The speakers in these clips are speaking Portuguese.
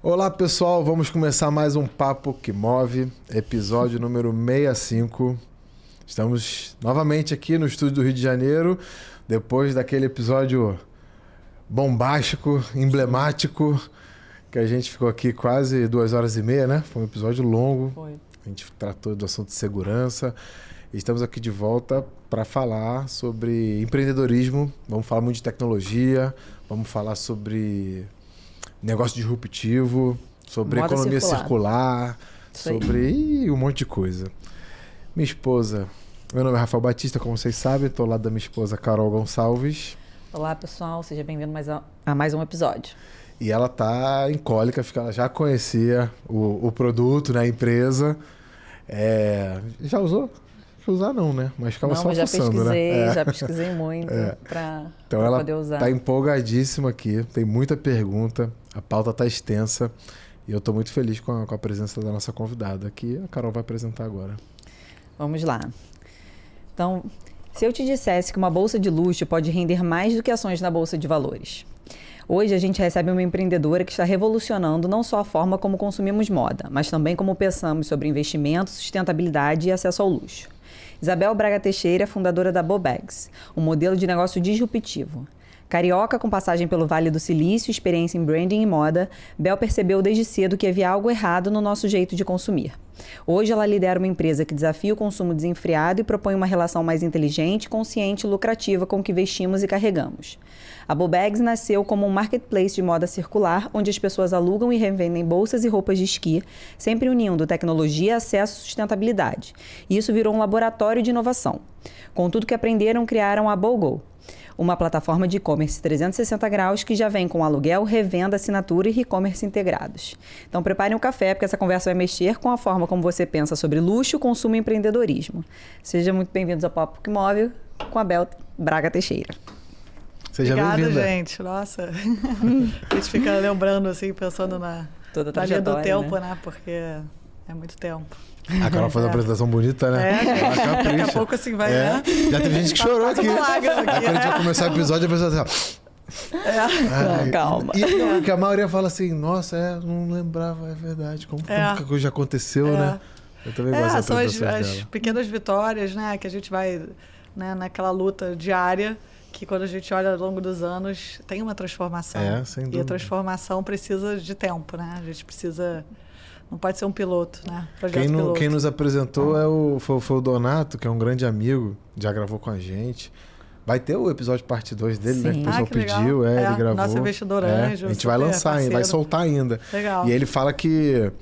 Olá pessoal, vamos começar mais um Papo que Move, episódio número 65. Estamos novamente aqui no estúdio do Rio de Janeiro, depois daquele episódio bombástico, emblemático, que a gente ficou aqui quase 2h30, né? Foi um episódio longo. Foi. A gente tratou do assunto de segurança. Estamos aqui de volta para falar sobre empreendedorismo. Vamos falar muito de tecnologia, vamos falar sobre negócio disruptivo, sobre moda economia circular, sobre um monte de coisa. Minha esposa, meu nome é Rafael Batista, como vocês sabem, estou ao lado da minha esposa Carol Gonçalves. Olá pessoal, seja bem-vindo a mais um episódio. E ela tá em cólica, porque ela já conhecia o produto, né, a empresa. Já usou? Não usar não, né? Mas ficava só fuçando, né? Já pesquisei muito para então poder usar. Tá empolgadíssima aqui, tem muita pergunta, a pauta tá extensa e eu tô muito feliz com a presença da nossa convidada, que a Carol vai apresentar agora. Vamos lá. Então, se eu te dissesse que uma bolsa de luxo pode render mais do que ações na bolsa de valores. Hoje a gente recebe uma empreendedora que está revolucionando não só a forma como consumimos moda, mas também como pensamos sobre investimento, sustentabilidade e acesso ao luxo. Isabel Braga Teixeira, fundadora da Bobags, um modelo de negócio disruptivo. Carioca com passagem pelo Vale do Silício, experiência em branding e moda, Bel percebeu desde cedo que havia algo errado no nosso jeito de consumir. Hoje ela lidera uma empresa que desafia o consumo desenfreado e propõe uma relação mais inteligente, consciente e lucrativa com o que vestimos e carregamos. A Bobags nasceu como um marketplace de moda circular, onde as pessoas alugam e revendem bolsas e roupas de esqui, sempre unindo tecnologia, acesso e sustentabilidade. E isso virou um laboratório de inovação. Com tudo que aprenderam, criaram a BOGO, uma plataforma de e-commerce 360 graus que já vem com aluguel, revenda, assinatura e e-commerce integrados. Então preparem um café, porque essa conversa vai mexer com a forma como você pensa sobre luxo, consumo e empreendedorismo. Sejam muito bem-vindos ao Papo que Move com a Bel Braga Teixeira. Seja Obrigada, gente. Nossa, a gente fica lembrando, assim, pensando na linha do tempo, né? Porque é muito tempo. A Carol faz uma apresentação bonita, né? Daqui a pouco assim vai, né? Já teve gente que chorou aqui. Uma lágrima aqui. Aí, quando a gente vai começar o episódio, a pessoa assim, Não, calma. E que a maioria fala assim, nossa, não lembrava, é verdade. Como que a coisa já aconteceu, né? Eu também gosto das são apresentações as dela. pequenas vitórias, né? Que a gente vai, né, naquela luta diária, que quando a gente olha ao longo dos anos, tem uma transformação. Sem dúvida. E a transformação precisa de tempo, né? A gente precisa... Não pode ser um piloto, né? Quem nos apresentou foi o Donato, que é um grande amigo, já gravou com a gente. Vai ter o episódio parte 2 dele, né? Que o pessoal pediu, ele gravou. Nosso investidor anjo. A gente vai lançar ainda, vai soltar ainda. Legal. E ele fala que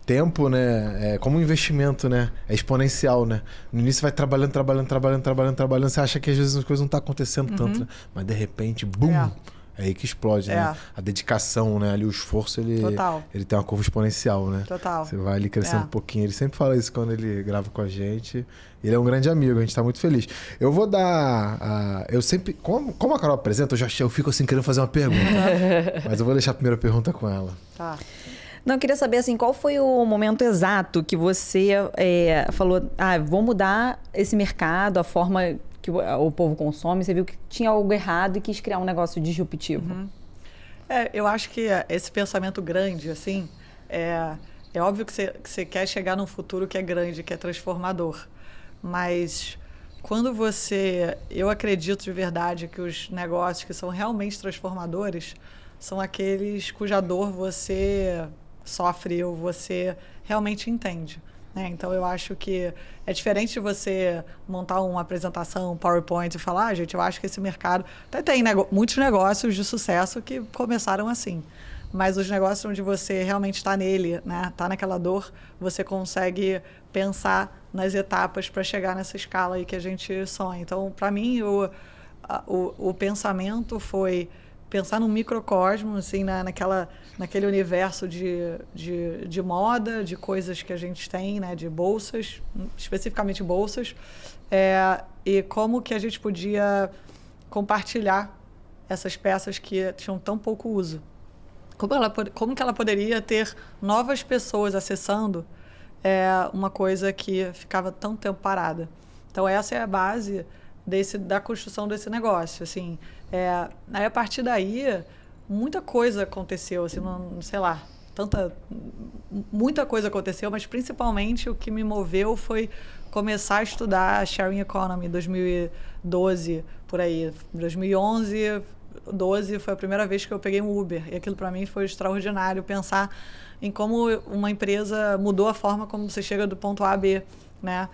tempo, né, é como um investimento, né? É exponencial, né? No início vai trabalhando, você acha que às vezes as coisas não estão acontecendo tanto, né? Mas de repente, bum! É aí que explode, né? A dedicação, né? Ali o esforço, ele tem uma curva exponencial, né? Total. Você vai ali crescendo um pouquinho. Ele sempre fala isso quando ele grava com a gente. Ele é um grande amigo, a gente tá muito feliz. Eu vou dar... eu sempre... Como a Carol apresenta, eu fico assim querendo fazer uma pergunta. Mas eu vou deixar a primeira pergunta com ela. Tá. Não, eu queria saber, assim, qual foi o momento exato que você falou, vou mudar esse mercado, a forma que o povo consome, você viu que tinha algo errado e quis criar um negócio disruptivo? Eu acho que esse pensamento grande, assim, é óbvio que você quer chegar num futuro que é grande, que é transformador. Mas quando eu acredito de verdade que os negócios que são realmente transformadores são aqueles cuja dor você sofre ou você realmente entende. Então, eu acho que é diferente de você montar uma apresentação, um PowerPoint e falar, gente, eu acho que esse mercado... Até tem muitos negócios de sucesso que começaram assim. Mas os negócios onde você realmente está nele, né, está naquela dor, você consegue pensar nas etapas para chegar nessa escala aí que a gente sonha. Então, para mim, o pensamento foi pensar num microcosmo, assim, naquele universo de moda, de coisas que a gente tem, né, de bolsas, especificamente bolsas, e como que a gente podia compartilhar essas peças que tinham tão pouco uso. Como que ela poderia ter novas pessoas acessando uma coisa que ficava tão tempo parada. Então, essa é a base da construção desse negócio, aí a partir daí muita coisa aconteceu, assim, sei lá, muita coisa aconteceu, mas principalmente o que me moveu foi começar a estudar sharing economy em 2012, por aí. 2011, 12 foi a primeira vez que eu peguei um Uber. E aquilo para mim foi extraordinário, pensar em como uma empresa mudou a forma como você chega do ponto A a B, né?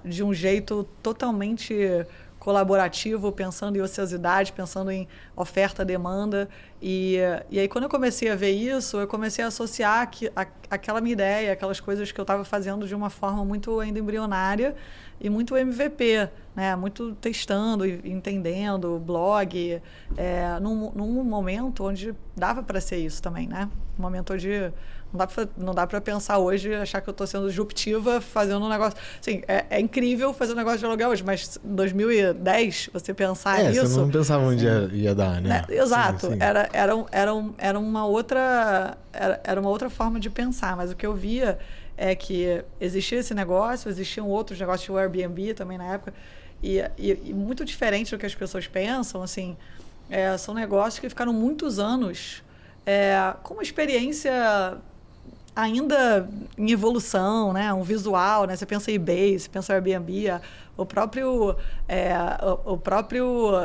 De um jeito totalmente colaborativo, pensando em ociosidade, pensando em oferta, demanda. E aí, quando eu comecei a ver isso, eu comecei a associar aquela minha ideia, aquelas coisas que eu estava fazendo de uma forma muito ainda embrionária e muito MVP, né? Muito testando e entendendo, blog, num momento onde dava para ser isso também, né? Um momento onde não dá para pensar hoje, achar que eu estou sendo disruptiva fazendo um negócio. Assim, é incrível fazer um negócio de aluguel hoje, mas em 2010, você pensar nisso... Você não pensava onde ia dar, né? Exato. Sim. Era uma outra forma de pensar, mas o que eu via é que existia esse negócio, existiam outros negócios, o Airbnb também na época, e muito diferente do que as pessoas pensam, assim, são negócios que ficaram muitos anos com uma experiência ainda em evolução, né? Um visual, né? Você pensa em eBay, você pensa em Airbnb, o próprio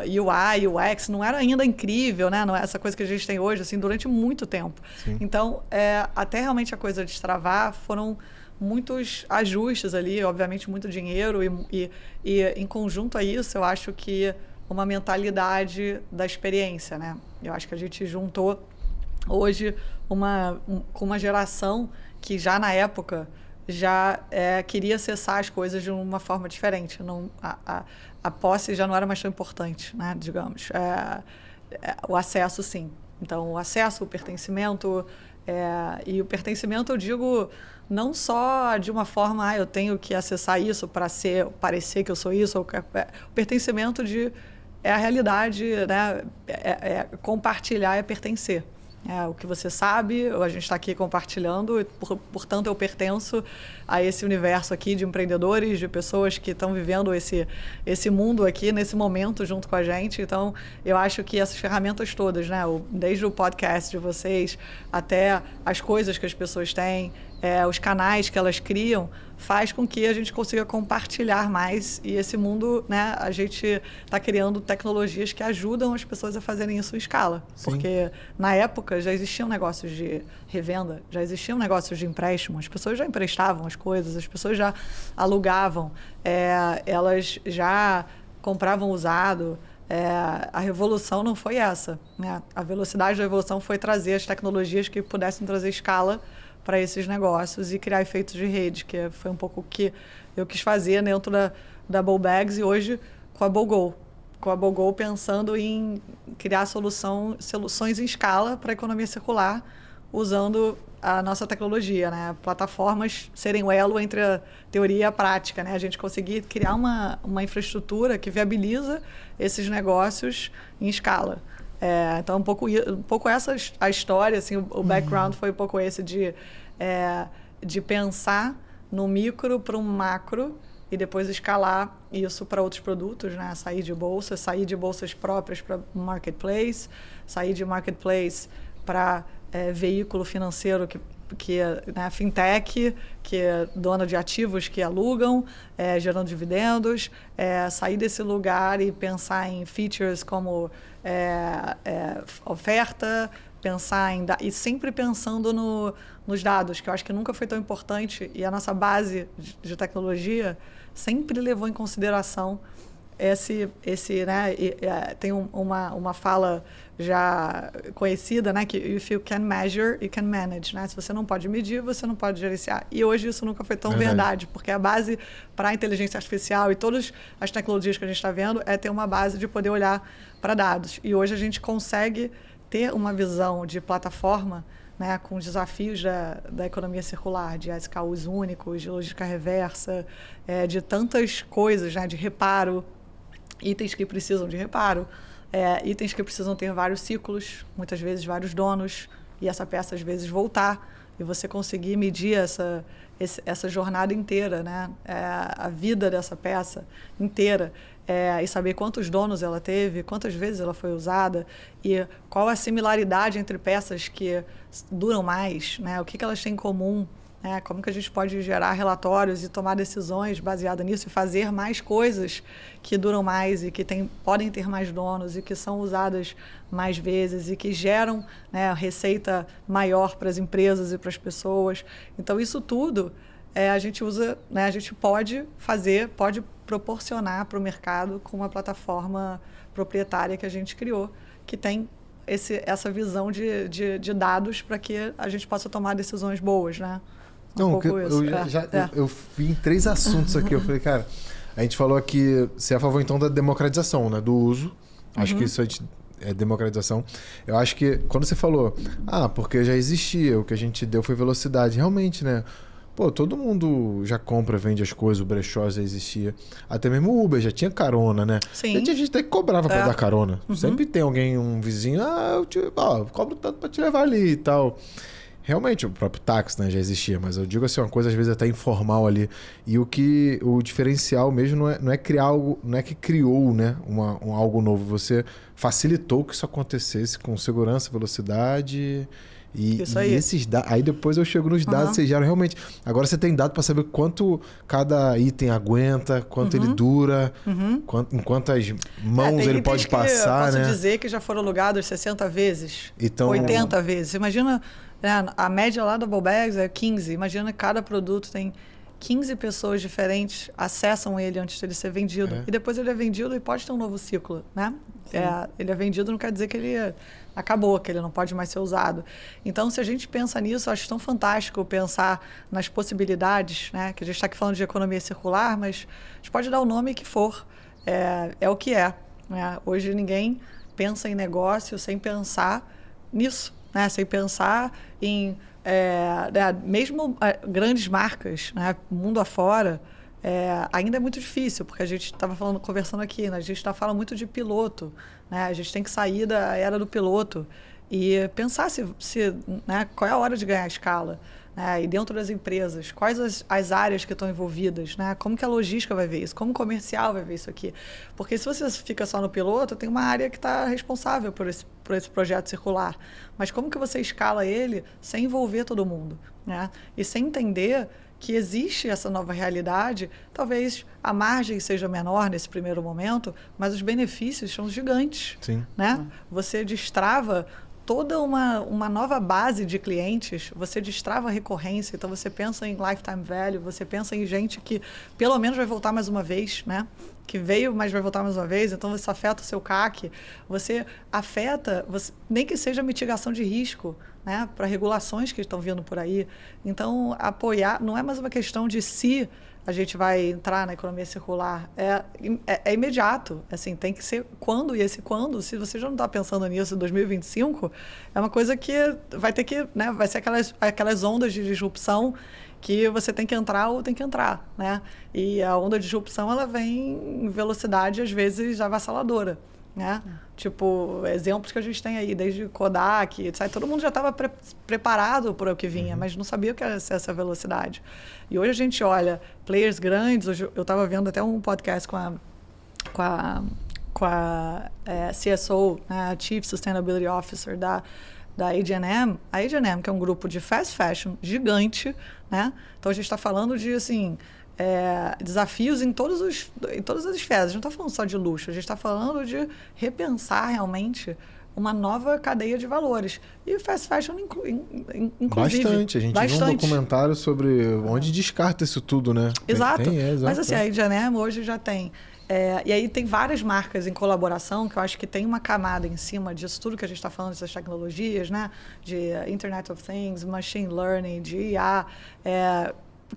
UI, UX não era ainda incrível, né? Não é essa coisa que a gente tem hoje, assim, durante muito tempo. Sim. Então, até realmente a coisa destravar, foram muitos ajustes ali, obviamente muito dinheiro e em conjunto a isso, eu acho que uma mentalidade da experiência, né? Eu acho que a gente juntou hoje com uma geração que já na época já queria acessar as coisas de uma forma diferente. A posse já não era mais tão importante, né, digamos. O acesso, sim. Então, o acesso, o pertencimento, e o pertencimento eu digo não só de uma forma, eu tenho que acessar isso para parecer que eu sou isso, o pertencimento é a realidade, né? Compartilhar é pertencer. O que você sabe, a gente está aqui compartilhando, portanto eu pertenço a esse universo aqui de empreendedores, de pessoas que estão vivendo esse mundo aqui, nesse momento, junto com a gente. Então, eu acho que essas ferramentas todas, né, desde o podcast de vocês até as coisas que as pessoas têm, os canais que elas criam, faz com que a gente consiga compartilhar mais. E esse mundo, né, a gente está criando tecnologias que ajudam as pessoas a fazerem isso em escala. Sim. Porque, na época, já existiam negócios de revenda, já existiam negócios de empréstimo, as pessoas já emprestavam as coisas, as pessoas já alugavam, elas já compravam usado. A revolução não foi essa, né? A velocidade da evolução foi trazer as tecnologias que pudessem trazer escala para esses negócios e criar efeitos de rede, que foi um pouco o que eu quis fazer dentro da BowBags e hoje com a BowGo. Com a BowGo pensando em criar soluções em escala para a economia circular, usando a nossa tecnologia, né? Plataformas serem o elo entre a teoria e a prática, né? A gente conseguir criar uma infraestrutura que viabiliza esses negócios em escala. Então, um pouco essa a história, assim, o background foi um pouco esse de pensar no micro para um macro e depois escalar isso para outros produtos, né? Sair de bolsas próprias para marketplace, sair de marketplace para veículo financeiro que né, fintech, que é dona de ativos que alugam, gerando dividendos, sair desse lugar e pensar em features como oferta, pensar e sempre pensando nos dados, que eu acho que nunca foi tão importante, e a nossa base de tecnologia sempre levou em consideração né, tem uma fala já conhecida, né, que if you can measure, you can manage, né? Se você não pode medir, você não pode gerenciar. E hoje isso nunca foi tão verdade, porque a base para a inteligência artificial e todas as tecnologias que a gente está vendo é ter uma base de poder olhar para dados. E hoje a gente consegue ter uma visão de plataforma, né, com os desafios da economia circular, de SKUs únicos, de logística reversa, de tantas coisas, né, de reparo, itens que precisam de reparo, itens que precisam ter vários ciclos, muitas vezes vários donos, e essa peça às vezes voltar. e você conseguir medir essa jornada inteira, né? A vida dessa peça inteira, e saber quantos donos ela teve, quantas vezes ela foi usada e qual a similaridade entre peças que duram mais, né? O que elas têm em comum, né? Como que a gente pode gerar relatórios e tomar decisões baseadas nisso e fazer mais coisas que duram mais e que podem ter mais donos e que são usadas mais vezes e que geram, né, receita maior para as empresas e para as pessoas. Então, isso tudo a gente usa, né, a gente pode proporcionar para o mercado com uma plataforma proprietária que a gente criou, que tem essa visão de dados para que a gente possa tomar decisões boas, né? Não, eu vi em 3 assuntos aqui. Eu falei, cara, a gente falou aqui, você é a favor então da democratização, né? Do uso. Acho que isso é democratização. Eu acho que quando você falou, porque já existia, o que a gente deu foi velocidade. Realmente, né? Pô, todo mundo já compra, vende as coisas, o brechó já existia. Até mesmo o Uber já tinha carona, né? Sim. E tinha gente até que cobrava pra dar carona. Sempre tem alguém, um vizinho, eu cobro tanto pra te levar ali e tal. Realmente, o próprio táxi, né, já existia, mas eu digo assim, uma coisa às vezes até informal ali. E o diferencial mesmo não é criar algo, não é que criou, né, algo novo. Você facilitou que isso acontecesse com segurança, velocidade e esses dados. Aí depois eu chego nos dados, vocês geram realmente. Agora você tem dado para saber quanto cada item aguenta, quanto ele dura, em quantas mãos ele pode passar, eu né? posso dizer que já foram alugados 60 vezes, então, 80 vezes. Imagina, a média lá da Bobags é 15. Imagina que cada produto tem 15 pessoas diferentes acessam ele antes de ele ser vendido. E depois ele é vendido e pode ter um novo ciclo, né? Ele é vendido não quer dizer que ele acabou, que ele não pode mais ser usado. Então, se a gente pensa nisso, eu acho tão fantástico pensar nas possibilidades, né? Que a gente está aqui falando de economia circular, mas a gente pode dar o nome que for. É o que é, né? Hoje ninguém pensa em negócio sem pensar nisso, né? Sem pensar em... mesmo grandes marcas, né, mundo afora, ainda é muito difícil, porque a gente estava conversando aqui, né, a gente está falando muito de piloto, né, a gente tem que sair da era do piloto e pensar né, qual é a hora de ganhar escala, né, e dentro das empresas, quais as áreas que estão envolvidas, né, como que a logística vai ver isso, como o comercial vai ver isso aqui. Porque se você fica só no piloto, tem uma área que está responsável por esse projeto circular. Mas como que você escala ele sem envolver todo mundo, né? E sem entender que existe essa nova realidade, talvez a margem seja menor nesse primeiro momento, mas os benefícios são gigantes. Sim. Né? Você destrava toda uma nova base de clientes, você destrava a recorrência, então você pensa em lifetime value, você pensa em gente que pelo menos vai voltar mais uma vez, né? Que veio, mas vai voltar mais uma vez, então você afeta o seu CAC, você afeta, nem que seja mitigação de risco, né? Para regulações que estão vindo por aí. Então, apoiar não é mais uma questão de se a gente vai entrar na economia circular, é imediato, assim, tem que ser quando, e esse quando, se você já não está pensando nisso em 2025, é uma coisa que vai ter que, né, vai ser aquelas ondas de disrupção que você tem que entrar ou tem que entrar, né? E a onda de disrupção, ela vem em velocidade, às vezes, avassaladora, né? Tipo, exemplos que a gente tem aí, desde Kodak, etc. Todo mundo já estava preparado para o que vinha, mas não sabia o que era essa velocidade. E hoje a gente olha players grandes, hoje eu estava vendo até um podcast com a CSO, né, a Chief Sustainability Officer da H&M, a H&M, que é um grupo de fast fashion gigante, né? Então a gente está falando de, assim, desafios em todas as esferas. A gente não está falando só de luxo, a gente está falando de repensar realmente uma nova cadeia de valores. E o fast fashion inclusive. Bastante. A gente viu um documentário sobre onde descarta isso tudo, né? Exato. Mas assim, a H&M hoje já tem... e aí tem várias marcas em colaboração que eu acho que tem uma camada em cima disso tudo que a gente está falando, dessas tecnologias, né? De Internet of Things, Machine Learning, de IA,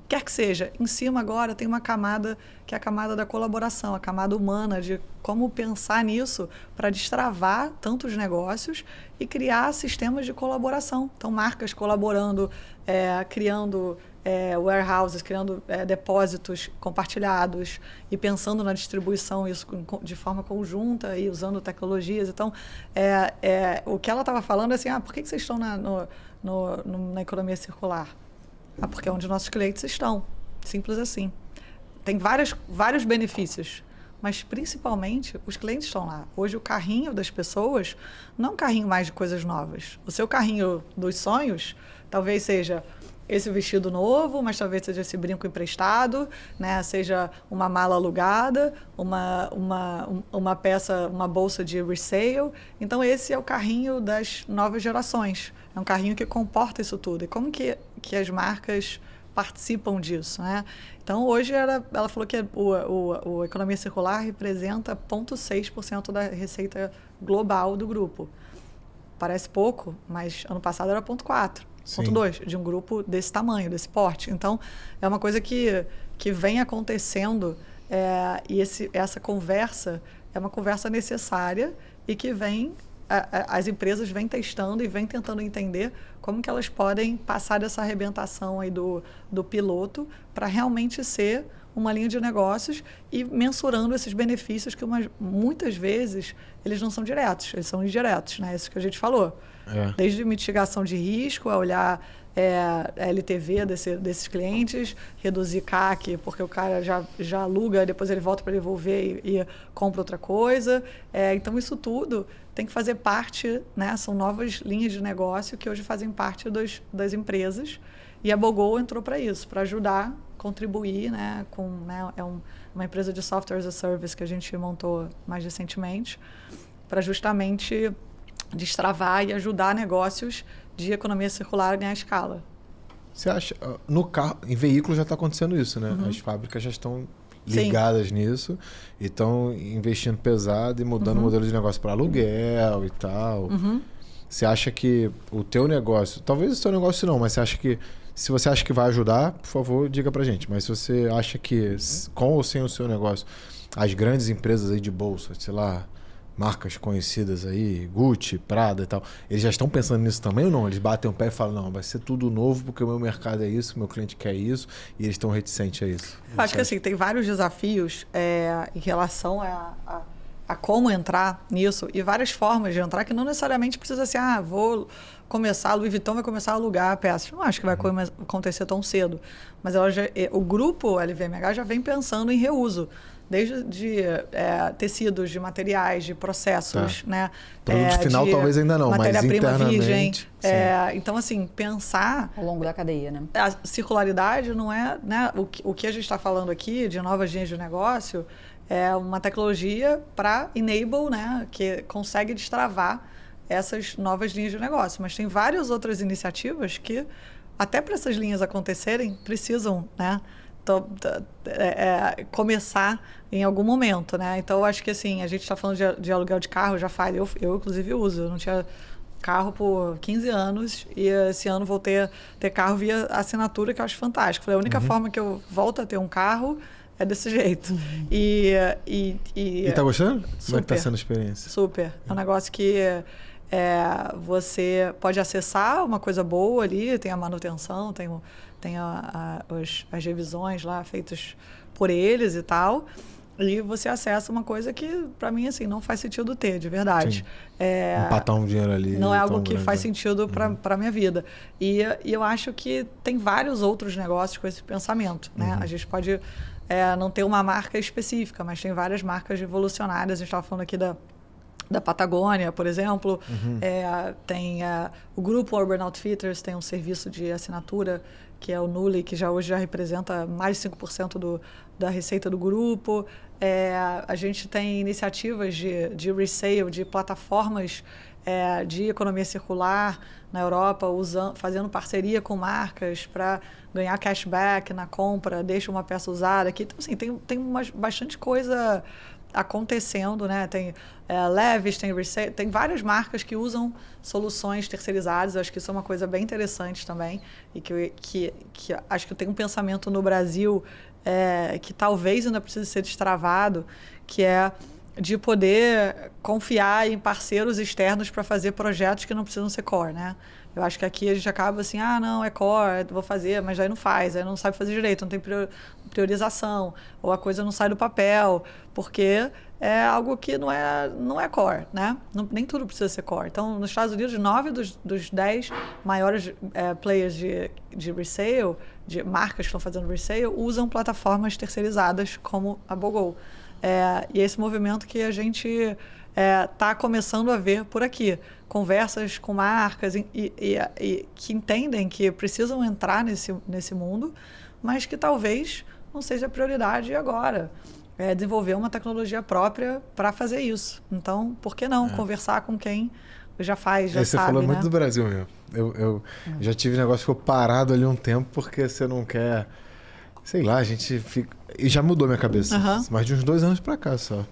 quer que seja. Em cima agora tem uma camada que é a camada da colaboração, a camada humana, de como pensar nisso para destravar tantos negócios e criar sistemas de colaboração. Então, marcas colaborando, criando warehouses, criando depósitos compartilhados e pensando na distribuição, isso de forma conjunta e usando tecnologias. Então, o que ela estava falando é assim, por que vocês estão na economia circular? Porque é onde nossos clientes estão. Simples assim. Tem vários benefícios, mas principalmente os clientes estão lá. Hoje o carrinho das pessoas não é um carrinho mais de coisas novas. O seu carrinho dos sonhos talvez seja esse vestido novo, mas talvez seja esse brinco emprestado, né? Seja uma mala alugada, uma peça, uma bolsa de resale. Então esse é o carrinho das novas gerações. É um carrinho que comporta isso tudo. E como que as marcas participam disso, né? Então hoje ela falou que a economia circular representa 0,6% da receita global do grupo. Parece pouco, mas ano passado era 0,4%. 0,2 de um grupo desse tamanho, desse porte. Então, é uma coisa que vem acontecendo e essa conversa é uma conversa necessária e que as empresas vêm testando e vêm tentando entender como que elas podem passar dessa arrebentação aí do piloto para realmente ser uma linha de negócios e mensurando esses benefícios que muitas vezes eles não são diretos, eles são indiretos, né? Isso que a gente falou. Desde mitigação de risco, a olhar a LTV desses clientes, reduzir CAC, porque o cara já aluga, depois ele volta para devolver e compra outra coisa. Então, isso tudo tem que fazer parte, né? São novas linhas de negócio que hoje fazem parte das empresas. E a Bogou entrou para isso, para ajudar, contribuir, né? Uma empresa de software as a service que a gente montou mais recentemente, para justamente destravar e ajudar negócios de economia circular a ganhar escala. Você acha, no carro, em veículos já está acontecendo isso, né? As fábricas já estão ligadas nisso e estão investindo pesado e mudando o modelo de negócio para aluguel e tal. Você acha que o teu negócio, talvez o teu negócio não, mas se você acha que vai ajudar, por favor, diga pra gente. Mas se você acha que, com ou sem o seu negócio, as grandes empresas aí de bolsa, sei lá, marcas conhecidas aí, Gucci, Prada e tal, eles já estão pensando nisso também ou não? Eles batem o pé e falam, não, vai ser tudo novo porque o meu mercado é isso, o meu cliente quer isso, e eles estão reticentes a isso. Eu acho que assim, tem vários desafios em relação a como entrar nisso e várias formas de entrar que não necessariamente precisa ser, vou começar, a Louis Vuitton vai começar a alugar peças. Não acho que vai acontecer tão cedo, mas o grupo LVMH já vem pensando em reuso. Desde tecidos, de materiais, de processos, né? Produto final talvez ainda não, mas internamente... Então, assim, pensar... Ao longo da cadeia, né? A circularidade não é... Né, o que a gente está falando aqui de novas linhas de negócio é uma tecnologia para enable, né? Que consegue destravar essas novas linhas de negócio. Mas tem várias outras iniciativas que, até para essas linhas acontecerem, precisam, né? Começar em algum momento, né? Então, eu acho que assim, a gente está falando de aluguel de carro, já faz. Eu inclusive, uso. Eu não tinha carro por 15 anos e esse ano vou ter carro via assinatura, que eu acho fantástico. Falei, a única forma que eu volto a ter um carro é desse jeito. E tá gostando? Super, como é que tá sendo a experiência? Super. É um negócio que você pode acessar uma coisa boa ali, tem a manutenção, tem as revisões lá feitas por eles e tal, e você acessa uma coisa que, para mim, assim, não faz sentido ter, de verdade. Empatar um dinheiro ali. Não é algo que faz sentido para a minha vida. E eu acho que tem vários outros negócios com esse pensamento, né? A gente pode não ter uma marca específica, mas tem várias marcas revolucionárias. A gente estava falando aqui da Patagônia, por exemplo. Tem o grupo Urban Outfitters, tem um serviço de assinatura que é o Nuuly, que hoje já representa mais de 5% da receita do grupo. A gente tem iniciativas de resale, de plataformas de economia circular na Europa, fazendo parceria com marcas para ganhar cashback na compra, deixa uma peça usada aqui. Então, assim, tem bastante coisa acontecendo, né? Tem Levi's, tem várias marcas que usam soluções terceirizadas. Eu acho que isso é uma coisa bem interessante também e que acho que tem um pensamento no Brasil que talvez ainda precise ser destravado, que é de poder confiar em parceiros externos para fazer projetos que não precisam ser core, né? Eu acho que aqui a gente acaba assim, não, é core, vou fazer, mas aí não faz, aí não sabe fazer direito, não tem priorização, ou a coisa não sai do papel, porque é algo que não é core, né? Nem tudo precisa ser core. Então, nos Estados Unidos, 9 dos 10 maiores players de resale, de marcas que estão fazendo resale, usam plataformas terceirizadas como a BOGO. E esse movimento que a gente está começando a ver por aqui. Conversas com marcas e que entendem que precisam entrar nesse mundo, mas que talvez não seja prioridade agora. Desenvolver uma tecnologia própria para fazer isso. Então, por que não conversar com quem já faz, já Você sabe, falou né? muito do Brasil mesmo. Eu já tive negócio que ficou parado ali um tempo porque você não quer... Sei lá, a gente fica... E já mudou minha cabeça. Mais de uns 2 anos pra cá só.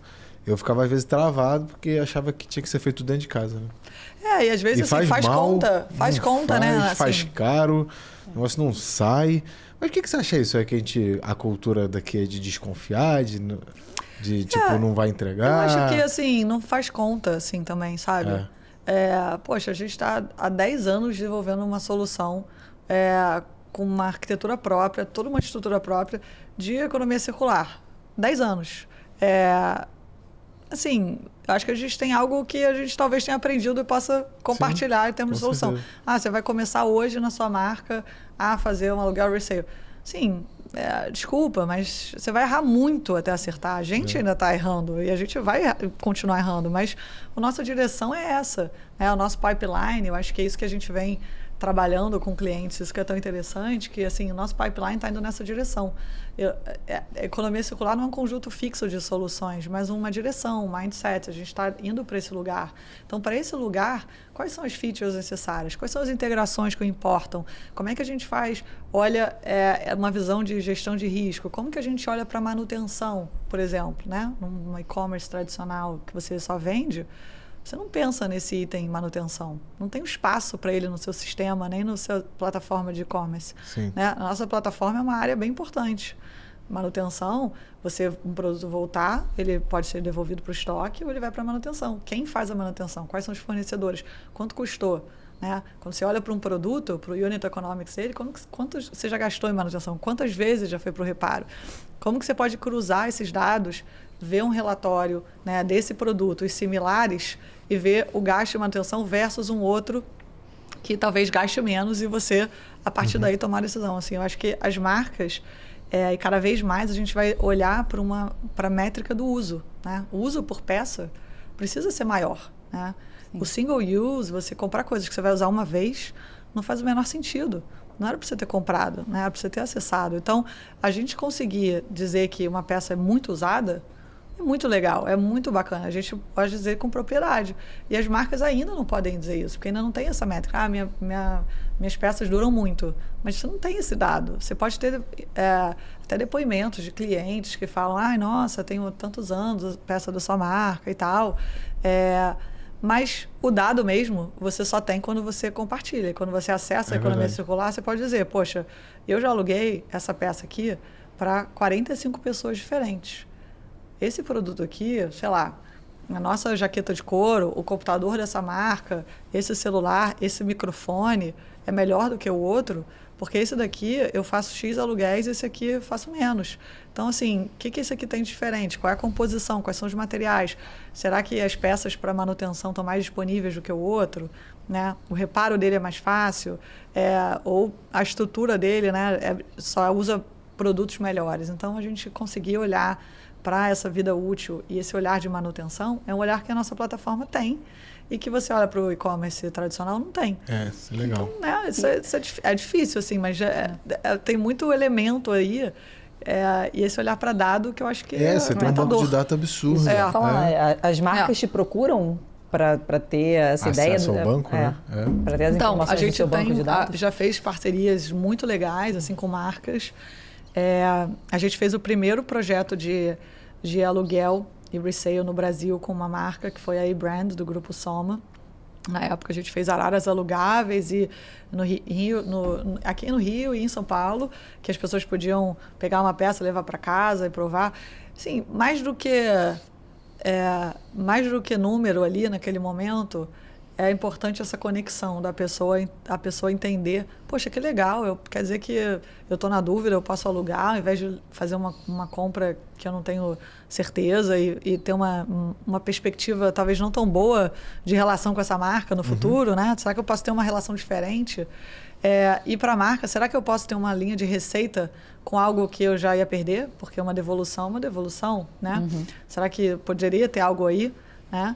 Eu ficava às vezes travado porque achava que tinha que ser feito tudo dentro de casa, né? E às vezes assim, faz mal, conta. Faz conta, né? Assim. Faz caro, o negócio não sai. Mas o que você acha isso? É que a cultura daqui é de desconfiar, de tipo, não vai entregar? Eu acho que assim, não faz conta assim também, sabe? Poxa, a gente está há 10 anos desenvolvendo uma solução com uma arquitetura própria, toda uma estrutura própria de economia circular. 10 anos. Assim, acho que a gente tem algo que a gente talvez tenha aprendido e possa compartilhar em termos de solução. Certeza. Você vai começar hoje na sua marca a fazer um aluguel resale. Sim, desculpa, mas você vai errar muito até acertar. A gente ainda está errando e a gente vai continuar errando, mas a nossa direção é essa. O nosso pipeline, eu acho que é isso que a gente vem trabalhando com clientes, isso que é tão interessante, que assim, o nosso pipeline está indo nessa direção. A economia circular não é um conjunto fixo de soluções, mas uma direção, um mindset, a gente está indo para esse lugar. Então, para esse lugar, quais são as features necessárias? Quais são as integrações que importam? Como é que a gente faz, olha, uma visão de gestão de risco? Como que a gente olha para manutenção, por exemplo, né? Num e-commerce tradicional que você só vende, você não pensa nesse item manutenção. Não tem espaço para ele no seu sistema, nem na sua plataforma de e-commerce. Né? A nossa plataforma é uma área bem importante. Manutenção, um produto voltar, ele pode ser devolvido para o estoque ou ele vai para a manutenção. Quem faz a manutenção? Quais são os fornecedores? Quanto custou? Né? Quando você olha para um produto, para o Unit Economics dele, quanto você já gastou em manutenção? Quantas vezes já foi para o reparo? Como que você pode cruzar esses dados, ver um relatório, né, desse produto, os similares, e ver o gasto de manutenção versus um outro que talvez gaste menos e você, a partir daí, tomar a decisão. Assim, eu acho que as marcas, e cada vez mais a gente vai olhar para a métrica do uso. Né? O uso por peça precisa ser maior. Né? O single use, você comprar coisas que você vai usar uma vez, não faz o menor sentido. Não era para você ter comprado, né? Era para você ter acessado. Então, a gente conseguir dizer que uma peça é muito usada é muito legal, é muito bacana. A gente pode dizer com propriedade. E as marcas ainda não podem dizer isso, porque ainda não tem essa métrica. Minhas peças duram muito. Mas você não tem esse dado. Você pode ter até depoimentos de clientes que falam, nossa, tenho tantos anos a peça da sua marca e tal. Mas o dado mesmo, você só tem quando você compartilha. Quando você acessa a economia circular, você pode dizer, poxa, eu já aluguei essa peça aqui para 45 pessoas diferentes. Esse produto aqui, sei lá, a nossa jaqueta de couro, o computador dessa marca, esse celular, esse microfone é melhor do que o outro, porque esse daqui eu faço X aluguéis, esse aqui eu faço menos. Então, assim, o que esse aqui tem de diferente? Qual é a composição? Quais são os materiais? Será que as peças para manutenção estão mais disponíveis do que o outro? Né? O reparo dele é mais fácil? Ou a estrutura dele, né, só usa produtos melhores? Então, a gente conseguir olhar para essa vida útil e esse olhar de manutenção é um olhar que a nossa plataforma tem e que você olha para o e-commerce tradicional não tem. Isso é legal. Então, né, isso é difícil, assim, mas tem muito elemento aí e esse olhar para dado que eu acho que você tem um banco de data absurdo. As marcas te procuram para ter essa ideia do banco, né? Para ter as informações do seu banco de dados? Já fez parcerias muito legais assim com marcas. A gente fez o primeiro projeto de aluguel e resale no Brasil com uma marca que foi a eBrand, do Grupo Soma. Na época a gente fez araras alugáveis e aqui no Rio e em São Paulo, que as pessoas podiam pegar uma peça, levar para casa e provar. Assim, mais do que número ali naquele momento, é importante essa conexão da pessoa, a pessoa entender, poxa, que legal, quer dizer que eu estou na dúvida, eu posso alugar, ao invés de fazer uma compra que eu não tenho certeza e ter uma perspectiva talvez não tão boa de relação com essa marca no futuro, né? Será que eu posso ter uma relação diferente? E para a marca, será que eu posso ter uma linha de receita com algo que eu já ia perder? Porque uma devolução, né? Será que poderia ter algo aí? Né?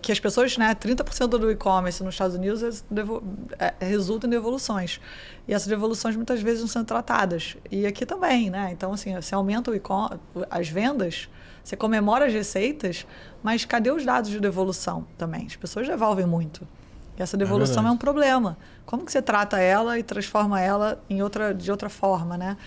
Que as pessoas, né, 30% do e-commerce nos Estados Unidos resulta em devoluções. E essas devoluções muitas vezes não são tratadas. E aqui também, né? Então, assim, você aumenta as vendas, você comemora as receitas, mas cadê os dados de devolução também? As pessoas devolvem muito. E essa devolução é um problema. Como que você trata ela e transforma ela de outra forma, né?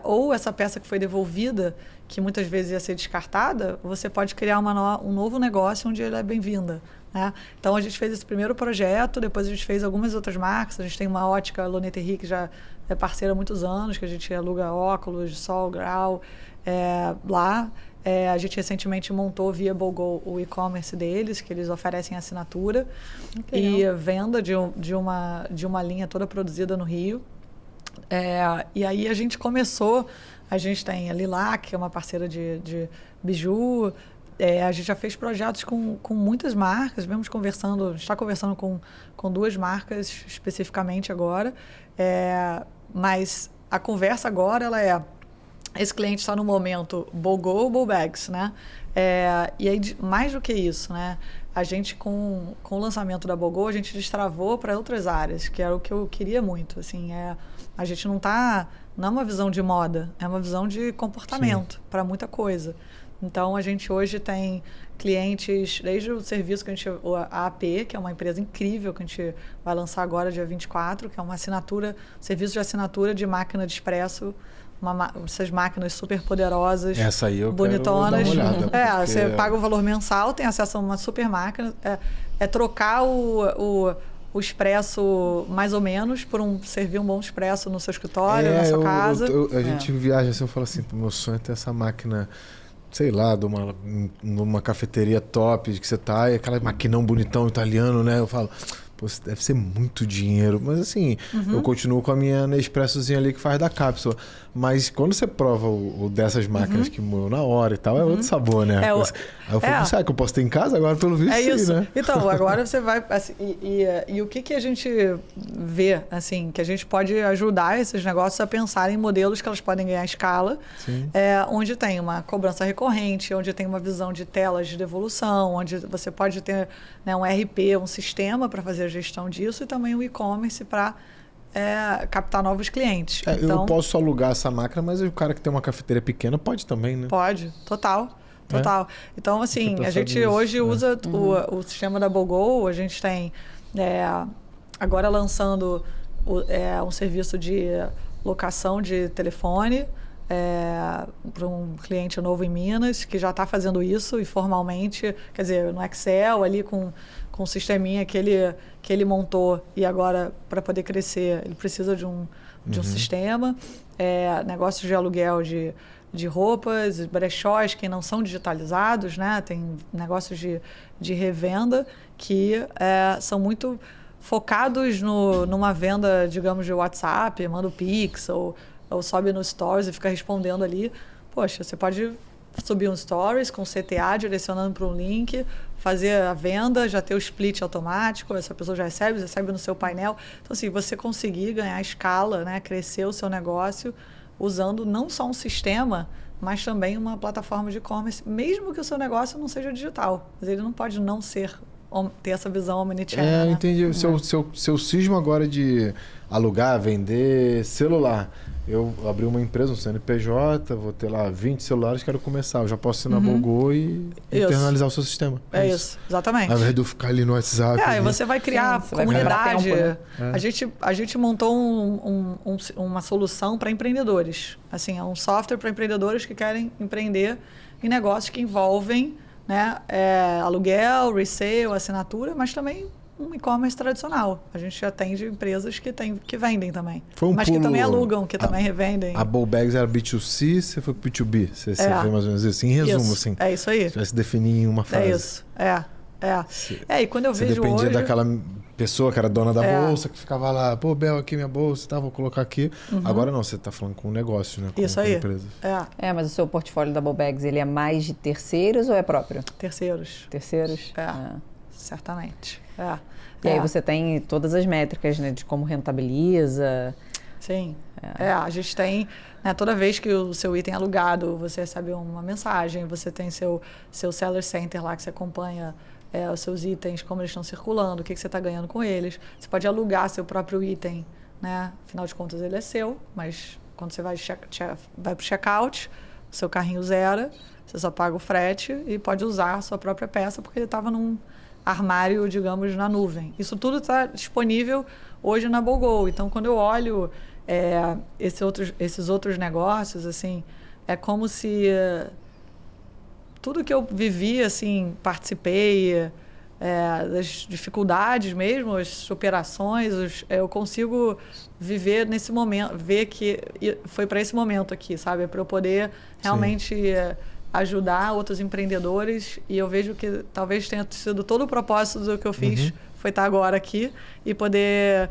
Ou essa peça que foi devolvida, que muitas vezes ia ser descartada, você pode criar um novo negócio onde ela é bem-vinda, né? Então, a gente fez esse primeiro projeto, depois a gente fez algumas outras marcas. A gente tem uma ótica, a Loneterie, que já é parceira há muitos anos, que a gente aluga óculos, sol, grau, lá. A gente recentemente montou via BoGo o e-commerce deles, que eles oferecem assinatura e venda de uma linha toda produzida no Rio. E aí a gente começou, a gente tem a Lilac, que é uma parceira de biju, a gente já fez projetos com muitas marcas, a gente está conversando com 2 marcas especificamente agora, mas a conversa agora ela esse cliente está no momento BoGo ou BoBags, né? E aí, mais do que isso, né? A gente, com o lançamento da BoGo, a gente destravou para outras áreas, que era o que eu queria muito. Assim, a gente não é uma visão de moda, é uma visão de comportamento para muita coisa. Então, a gente hoje tem clientes, desde o serviço que a AP, que é uma empresa incrível, que a gente vai lançar agora, dia 24, que é uma serviço de assinatura de máquina de expresso, essas máquinas super poderosas, essa aí eu bonitonas. Quero dar uma olhada, Você paga o valor mensal, tem acesso a uma super máquina. Trocar o expresso mais ou menos por servir um bom expresso no seu escritório, na sua casa. A gente viaja assim, eu falo assim, meu sonho é ter essa máquina, sei lá, numa cafeteria top que você tá, e aquela maquinão bonitão italiano, né? Eu falo, pô, isso deve ser muito dinheiro. Mas assim, eu continuo com a minha Nespressozinha ali que faz da cápsula. Mas quando você prova o dessas máquinas que moeu na hora e tal, é outro sabor, né? Aí eu falo, será que eu posso ter em casa agora, pelo visto? É isso. Sim, né? Então, agora você vai... Assim, e o que a gente vê, assim, que a gente pode ajudar esses negócios a pensar em modelos que elas podem ganhar escala, onde tem uma cobrança recorrente, onde tem uma visão de telas de devolução, onde você pode ter, né, um RP, um sistema para fazer a gestão disso, e também um e-commerce para captar novos clientes. Então, eu posso alugar essa máquina, mas o cara que tem uma cafeteria pequena pode também, né? Pode, total. Então, assim, a gente hoje usa o sistema da BoGo, a gente tem agora lançando um serviço de locação de telefone para um cliente novo em Minas, que já está fazendo isso informalmente, quer dizer, no Excel, ali com um sisteminha que ele montou, e agora, para poder crescer, ele precisa de um sistema. Negócios de aluguel de roupas, brechós que não são digitalizados, né? Tem negócios de revenda que são muito focados numa venda, digamos, de WhatsApp, manda o Pix, ou sobe no Stories e fica respondendo ali. Poxa, você pode subir um Stories com CTA direcionando para um link, fazer a venda, já ter o split automático, essa pessoa já recebe no seu painel. Então, assim, você conseguir ganhar escala, né, crescer o seu negócio usando não só um sistema, mas também uma plataforma de e-commerce, mesmo que o seu negócio não seja digital. Mas ele não pode não ter essa visão omnichannel. Né? Entendi. Seu cisma agora de alugar, vender celular. Eu abri uma empresa, um CNPJ, vou ter lá 20 celulares, quero começar. Eu já posso ir na BoGo e internalizar o seu sistema. É isso, exatamente. Ao invés de eu ficar ali no WhatsApp. E você vai criar comunidade. Tempo, né? A gente montou uma solução para empreendedores. Assim, é um software para empreendedores que querem empreender em negócios que envolvem, né, aluguel, resale, assinatura, mas também um e-commerce tradicional. A gente atende empresas que vendem também. Mas que também alugam, que também revendem. A BoBags era B2C, você foi para B2B. Você vê mais ou menos isso. Em resumo, assim. É isso aí. Se tivesse definir em uma frase. É isso. E quando eu Você vejo dependia hoje... daquela pessoa que era dona da bolsa, que ficava lá, pô, Bel, aqui minha bolsa, tá, vou colocar aqui. Agora não, você tá falando com um negócio, né? Com, Isso aí. Com empresas. Mas o seu portfólio da Bags, ele é mais de terceiros ou é próprio? Terceiros. Terceiros? Certamente. E aí você tem todas as métricas, né, de como rentabiliza. Sim. A gente tem, né, toda vez que o seu item é alugado, você recebe uma mensagem, você tem seu Seller Center lá que você acompanha os seus itens, como eles estão circulando, o que você está ganhando com eles. Você pode alugar seu próprio item, né? Afinal de contas ele é seu, mas quando você vai para o checkout, o seu carrinho zera, você só paga o frete e pode usar a sua própria peça porque ele estava num armário, digamos, na nuvem. Isso tudo está disponível hoje na BoGo. Então, quando eu olho esses outros negócios, assim, é como se tudo que eu vivi, assim, participei das dificuldades mesmo, as superações, eu consigo viver nesse momento, ver que foi para esse momento aqui, sabe? Para eu poder realmente ajudar outros empreendedores, e eu vejo que talvez tenha sido todo o propósito do que eu fiz, foi estar agora aqui e poder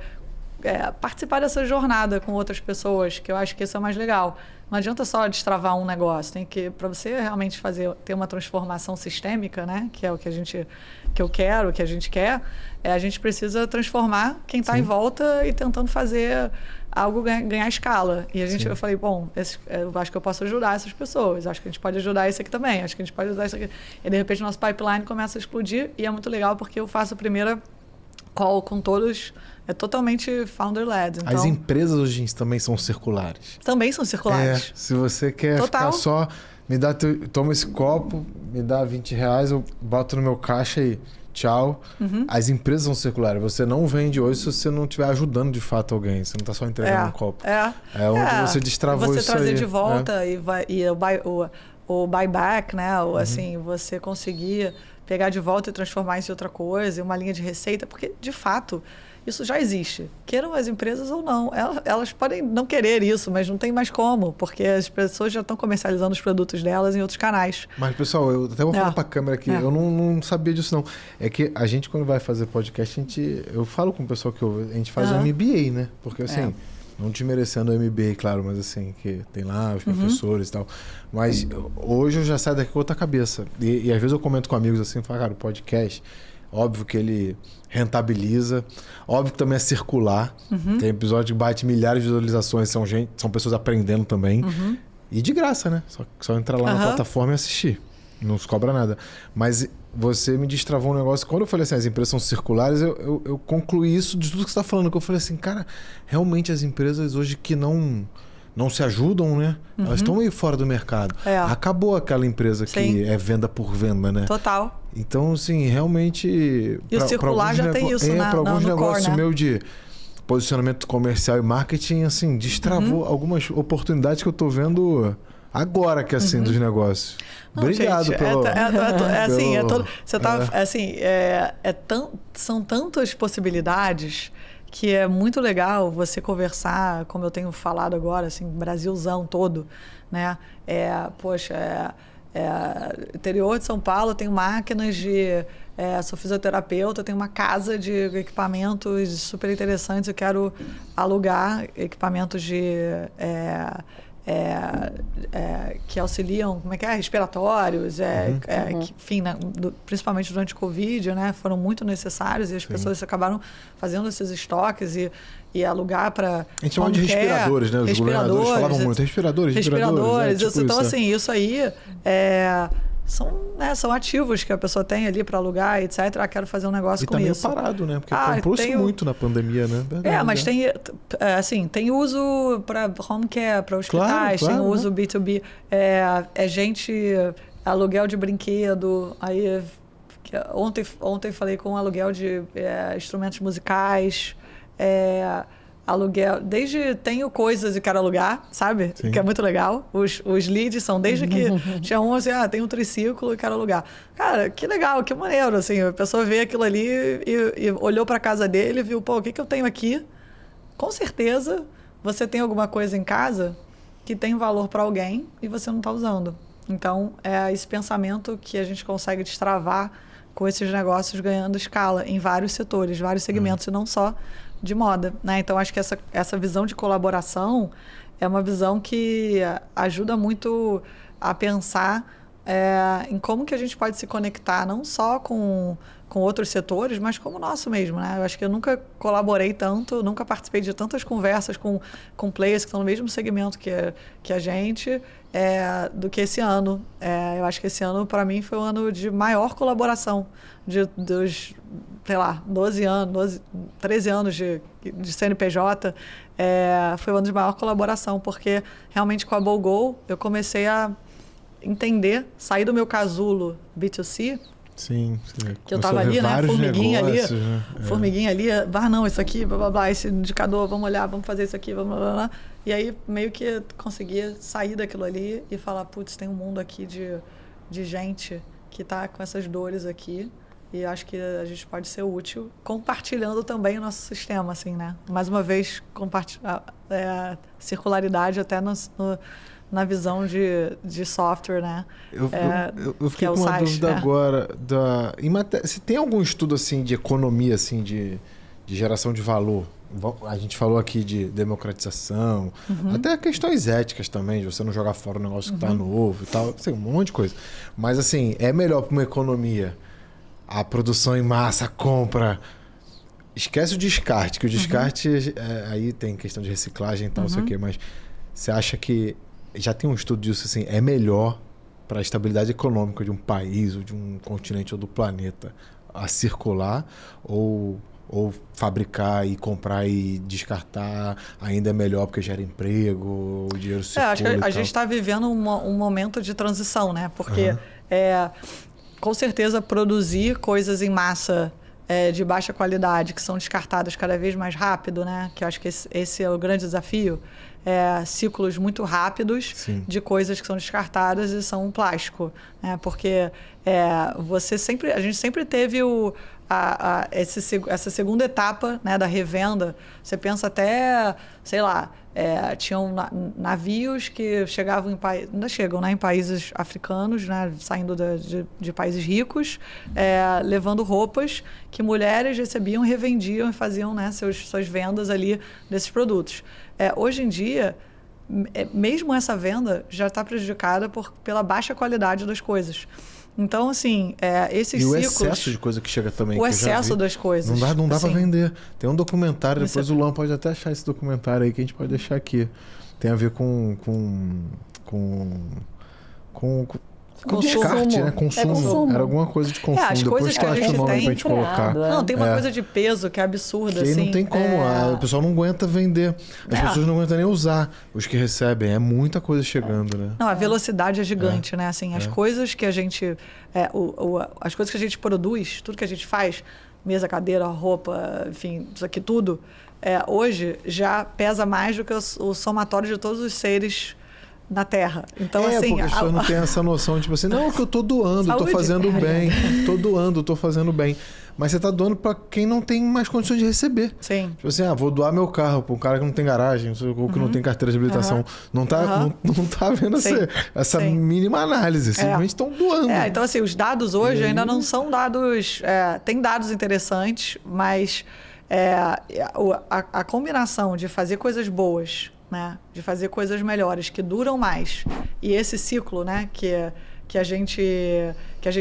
participar dessa jornada com outras pessoas, que eu acho que isso é mais legal. Não adianta só destravar um negócio, tem que, para você realmente ter uma transformação sistêmica, né, que é o que eu quero, que a gente quer, a gente precisa transformar quem está em volta e tentando fazer algo ganhar escala. E eu falei, bom, eu acho que eu posso ajudar essas pessoas, acho que a gente pode ajudar esse aqui também, acho que a gente pode ajudar isso aqui. E de repente o nosso pipeline começa a explodir, e é muito legal porque eu faço a primeira call com todos, é totalmente founder-led. Então, as empresas hoje também são circulares. Também são circulares. Se você quer ficar só, toma esse copo, me dá R$20, eu boto no meu caixa e tchau. As empresas são circulares. Você não vende hoje se você não estiver ajudando de fato alguém. Você não está só entregando um copo. É onde você destravou isso aí. Você trazer de volta e o buyback, né? Assim, você conseguir pegar de volta e transformar isso em outra coisa, uma linha de receita, porque, de fato, isso já existe. Queiram as empresas ou não. Elas podem não querer isso, mas não tem mais como, porque as pessoas já estão comercializando os produtos delas em outros canais. Mas, pessoal, eu até vou falar para a câmera aqui, eu não sabia disso, não. É que a gente, quando vai fazer podcast, eu falo com o pessoal que a gente faz o MBA, né? Porque, assim, não desmerecendo o MBA, claro, mas assim, que tem lá os professores e tal. Mas hoje eu já saio daqui com outra cabeça. E às vezes eu comento com amigos assim, falo, cara, o podcast, óbvio que ele rentabiliza, óbvio que também é circular. Tem episódio que bate milhares de visualizações, são pessoas aprendendo também. E de graça, né? Só entrar lá na plataforma e assistir. Não se cobra nada. Mas você me destravou um negócio. Quando eu falei assim, as empresas são circulares, eu concluí isso de tudo que você está falando. Que eu falei assim, cara, realmente as empresas hoje que não se ajudam, né? Elas estão meio fora do mercado. Acabou aquela empresa que é venda por venda, né? Total. Então, assim, realmente... E o circular já tem isso, né? Para alguns negócios core, né? meu de posicionamento comercial e marketing, assim, destravou algumas oportunidades que eu estou vendo agora, que assim, dos negócios. Não, obrigado gente, pelo... São tantas possibilidades que é muito legal você conversar, como eu tenho falado agora, assim, Brasilzão todo, né? Interior de São Paulo, tenho máquinas sou fisioterapeuta, tenho uma casa de equipamentos super interessantes, eu quero alugar equipamentos que auxiliam, respiratórios, que, enfim, principalmente durante o Covid, né, foram muito necessários, e as pessoas acabaram fazendo esses estoques e alugar para... A gente chama de respiradores, né? Os governadores falavam muito, respiradores. Tipo então, assim, isso aí são ativos que a pessoa tem ali para alugar, etc. Quero fazer um negócio com isso. E tá meio parado, né? Porque comprou-se muito na pandemia, né? Verdade, mas tem uso para home care, para hospitais, tem uso B2B. Aluguel de brinquedo. Aí, ontem falei com aluguel de instrumentos musicais, aluguel, tenho coisas e quero alugar, sabe? Sim. Que é muito legal. Os leads são desde que tinha assim, tem um triciclo e quero alugar. Cara, que legal, que maneiro, assim, a pessoa vê aquilo ali e olhou para a casa dele e viu, o que eu tenho aqui? Com certeza você tem alguma coisa em casa que tem valor para alguém e você não está usando. Então, é esse pensamento que a gente consegue destravar com esses negócios ganhando escala em vários setores, vários segmentos, e não só de moda, né? Então, acho que essa visão de colaboração é uma visão que ajuda muito a pensar em como que a gente pode se conectar, não só com outros setores, mas como o nosso mesmo, né? Eu acho que eu nunca colaborei tanto, nunca participei de tantas conversas com players que estão no mesmo segmento que a gente, do que esse ano. Eu acho que esse ano, para mim, foi um ano de maior colaboração dos, sei lá, 13 anos de CNPJ. Foi um ano de maior colaboração, porque realmente com a BOGO eu comecei a entender, sair do meu casulo B2C. Sim, que eu estava ali, né? Formiguinha negócios, ali, né? formiguinha ali, não, isso aqui, blá, blá, blá, esse indicador, vamos olhar, vamos fazer isso aqui, blá, blá, blá. E aí, meio que conseguia sair daquilo ali e falar, putz, tem um mundo aqui de gente que está com essas dores aqui, e acho que a gente pode ser útil, compartilhando também o nosso sistema, assim, né? Mais uma vez, circularidade até na visão de software, né? Eu fiquei com uma dúvida agora. Se tem algum estudo assim, de economia, assim, de geração de valor? A gente falou aqui de democratização, até questões éticas também, de você não jogar fora um negócio que está novo e tal, assim, um monte de coisa. Mas assim, é melhor para uma economia a produção em massa, a compra... Esquece o descarte, que o descarte aí tem questão de reciclagem e tal, não sei o quê, mas você acha que já tem um estudo disso, assim, é melhor para a estabilidade econômica de um país, ou de um continente, ou do planeta, a circular, ou fabricar e comprar e descartar ainda é melhor porque gera emprego, o dinheiro circula? Acho que a gente está vivendo um momento de transição, né? Porque, com certeza, produzir coisas em massa de baixa qualidade, que são descartadas cada vez mais rápido, né? Que eu acho que esse é o grande desafio. Ciclos muito rápidos de coisas que são descartadas e são plástico, né? Porque a gente sempre teve essa segunda etapa, né, da revenda. Você pensa até, sei lá, tinham navios que chegavam ainda chegam, né, em países africanos, né, saindo de países ricos, levando roupas que mulheres recebiam, revendiam e faziam, né, suas vendas ali desses produtos. Hoje em dia, mesmo essa venda já está prejudicada pela baixa qualidade das coisas. Então, assim, esses ciclos... E o excesso de coisa que chega também. O excesso das coisas. Não dá assim, para vender. Tem um documentário, depois o Luan pode até achar esse documentário aí, que a gente pode deixar aqui. Tem a ver com descarte, né? Consumo. Era alguma coisa de consumo. As depois coisas que a gente tem, pra gente colocar. Não, tem uma coisa de peso que é absurda, que assim. Não tem como. O pessoal não aguenta vender. As pessoas não aguentam nem usar. Os que recebem. É muita coisa chegando, né? Não, a velocidade é gigante, né? Assim, as coisas que a gente... as coisas que a gente produz, tudo que a gente faz, mesa, cadeira, roupa, enfim, isso aqui tudo, hoje já pesa mais do que o somatório de todos os seres na Terra. Então, assim... porque as pessoas não têm essa noção, tipo assim, não, que eu tô doando, Saúde. tô fazendo bem, tô doando, tô fazendo bem. Mas você tá doando para quem não tem mais condições de receber. Sim. Tipo assim, vou doar meu carro para um cara que não tem garagem, ou que não tem carteira de habilitação. Não tá vendo essa mínima análise. Simplesmente estão doando. Então, assim, os dados hoje ainda não são dados... tem dados interessantes, mas a combinação de fazer coisas boas, né, de fazer coisas melhores, que duram mais, e esse ciclo, né, que a gente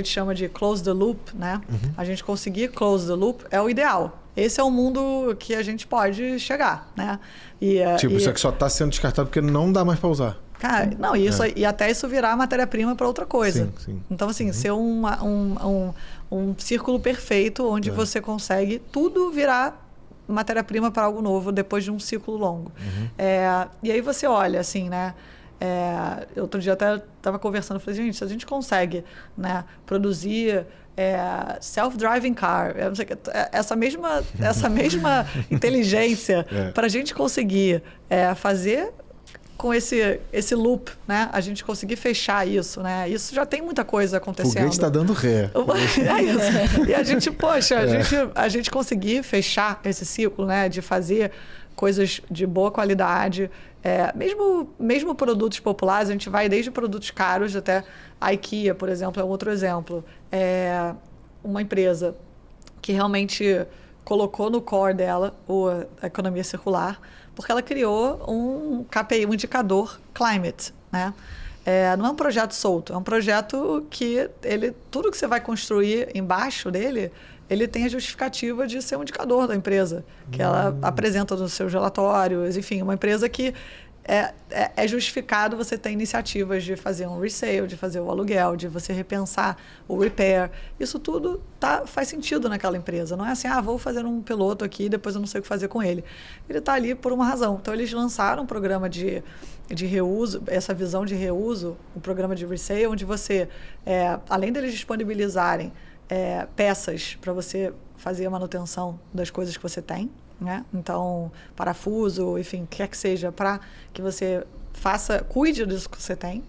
chama de close the loop, né? A gente conseguir close the loop é o ideal. Esse é o mundo que a gente pode chegar, né? Isso aqui só está sendo descartado porque não dá mais para usar. Cara, não, e até isso virar matéria-prima para outra coisa. Sim. Então, assim, ser um círculo perfeito onde você consegue tudo virar matéria-prima para algo novo depois de um ciclo longo. E aí você olha, assim, né? Outro dia até estava conversando, falei, gente, se a gente consegue, né, produzir self-driving car, essa mesma inteligência para a gente conseguir fazer com esse loop, né, a gente conseguir fechar isso, né, isso já tem muita coisa acontecendo. O foguete está dando ré. E a gente, a gente conseguir fechar esse ciclo, né, de fazer coisas de boa qualidade, mesmo produtos populares, a gente vai desde produtos caros até a IKEA, por exemplo, é um outro exemplo. uma empresa que realmente colocou no core dela a economia circular, porque ela criou um KPI, um indicador climate, né? Não é um projeto solto, é um projeto que tudo que você vai construir embaixo dele, ele tem a justificativa de ser um indicador da empresa, que ela apresenta nos seus relatórios, enfim, uma empresa que é justificado você ter iniciativas de fazer um resale, de fazer o aluguel, de você repensar o repair. Isso tudo faz sentido naquela empresa. Não é assim, vou fazer um piloto aqui e depois eu não sei o que fazer com ele. Ele está ali por uma razão. Então, eles lançaram um programa de reuso, essa visão de reuso, um programa de resale, onde você, além deles disponibilizarem peças para você fazer a manutenção das coisas que você tem, né? Então, parafuso, enfim, quer que seja, para que você cuide disso que você tem.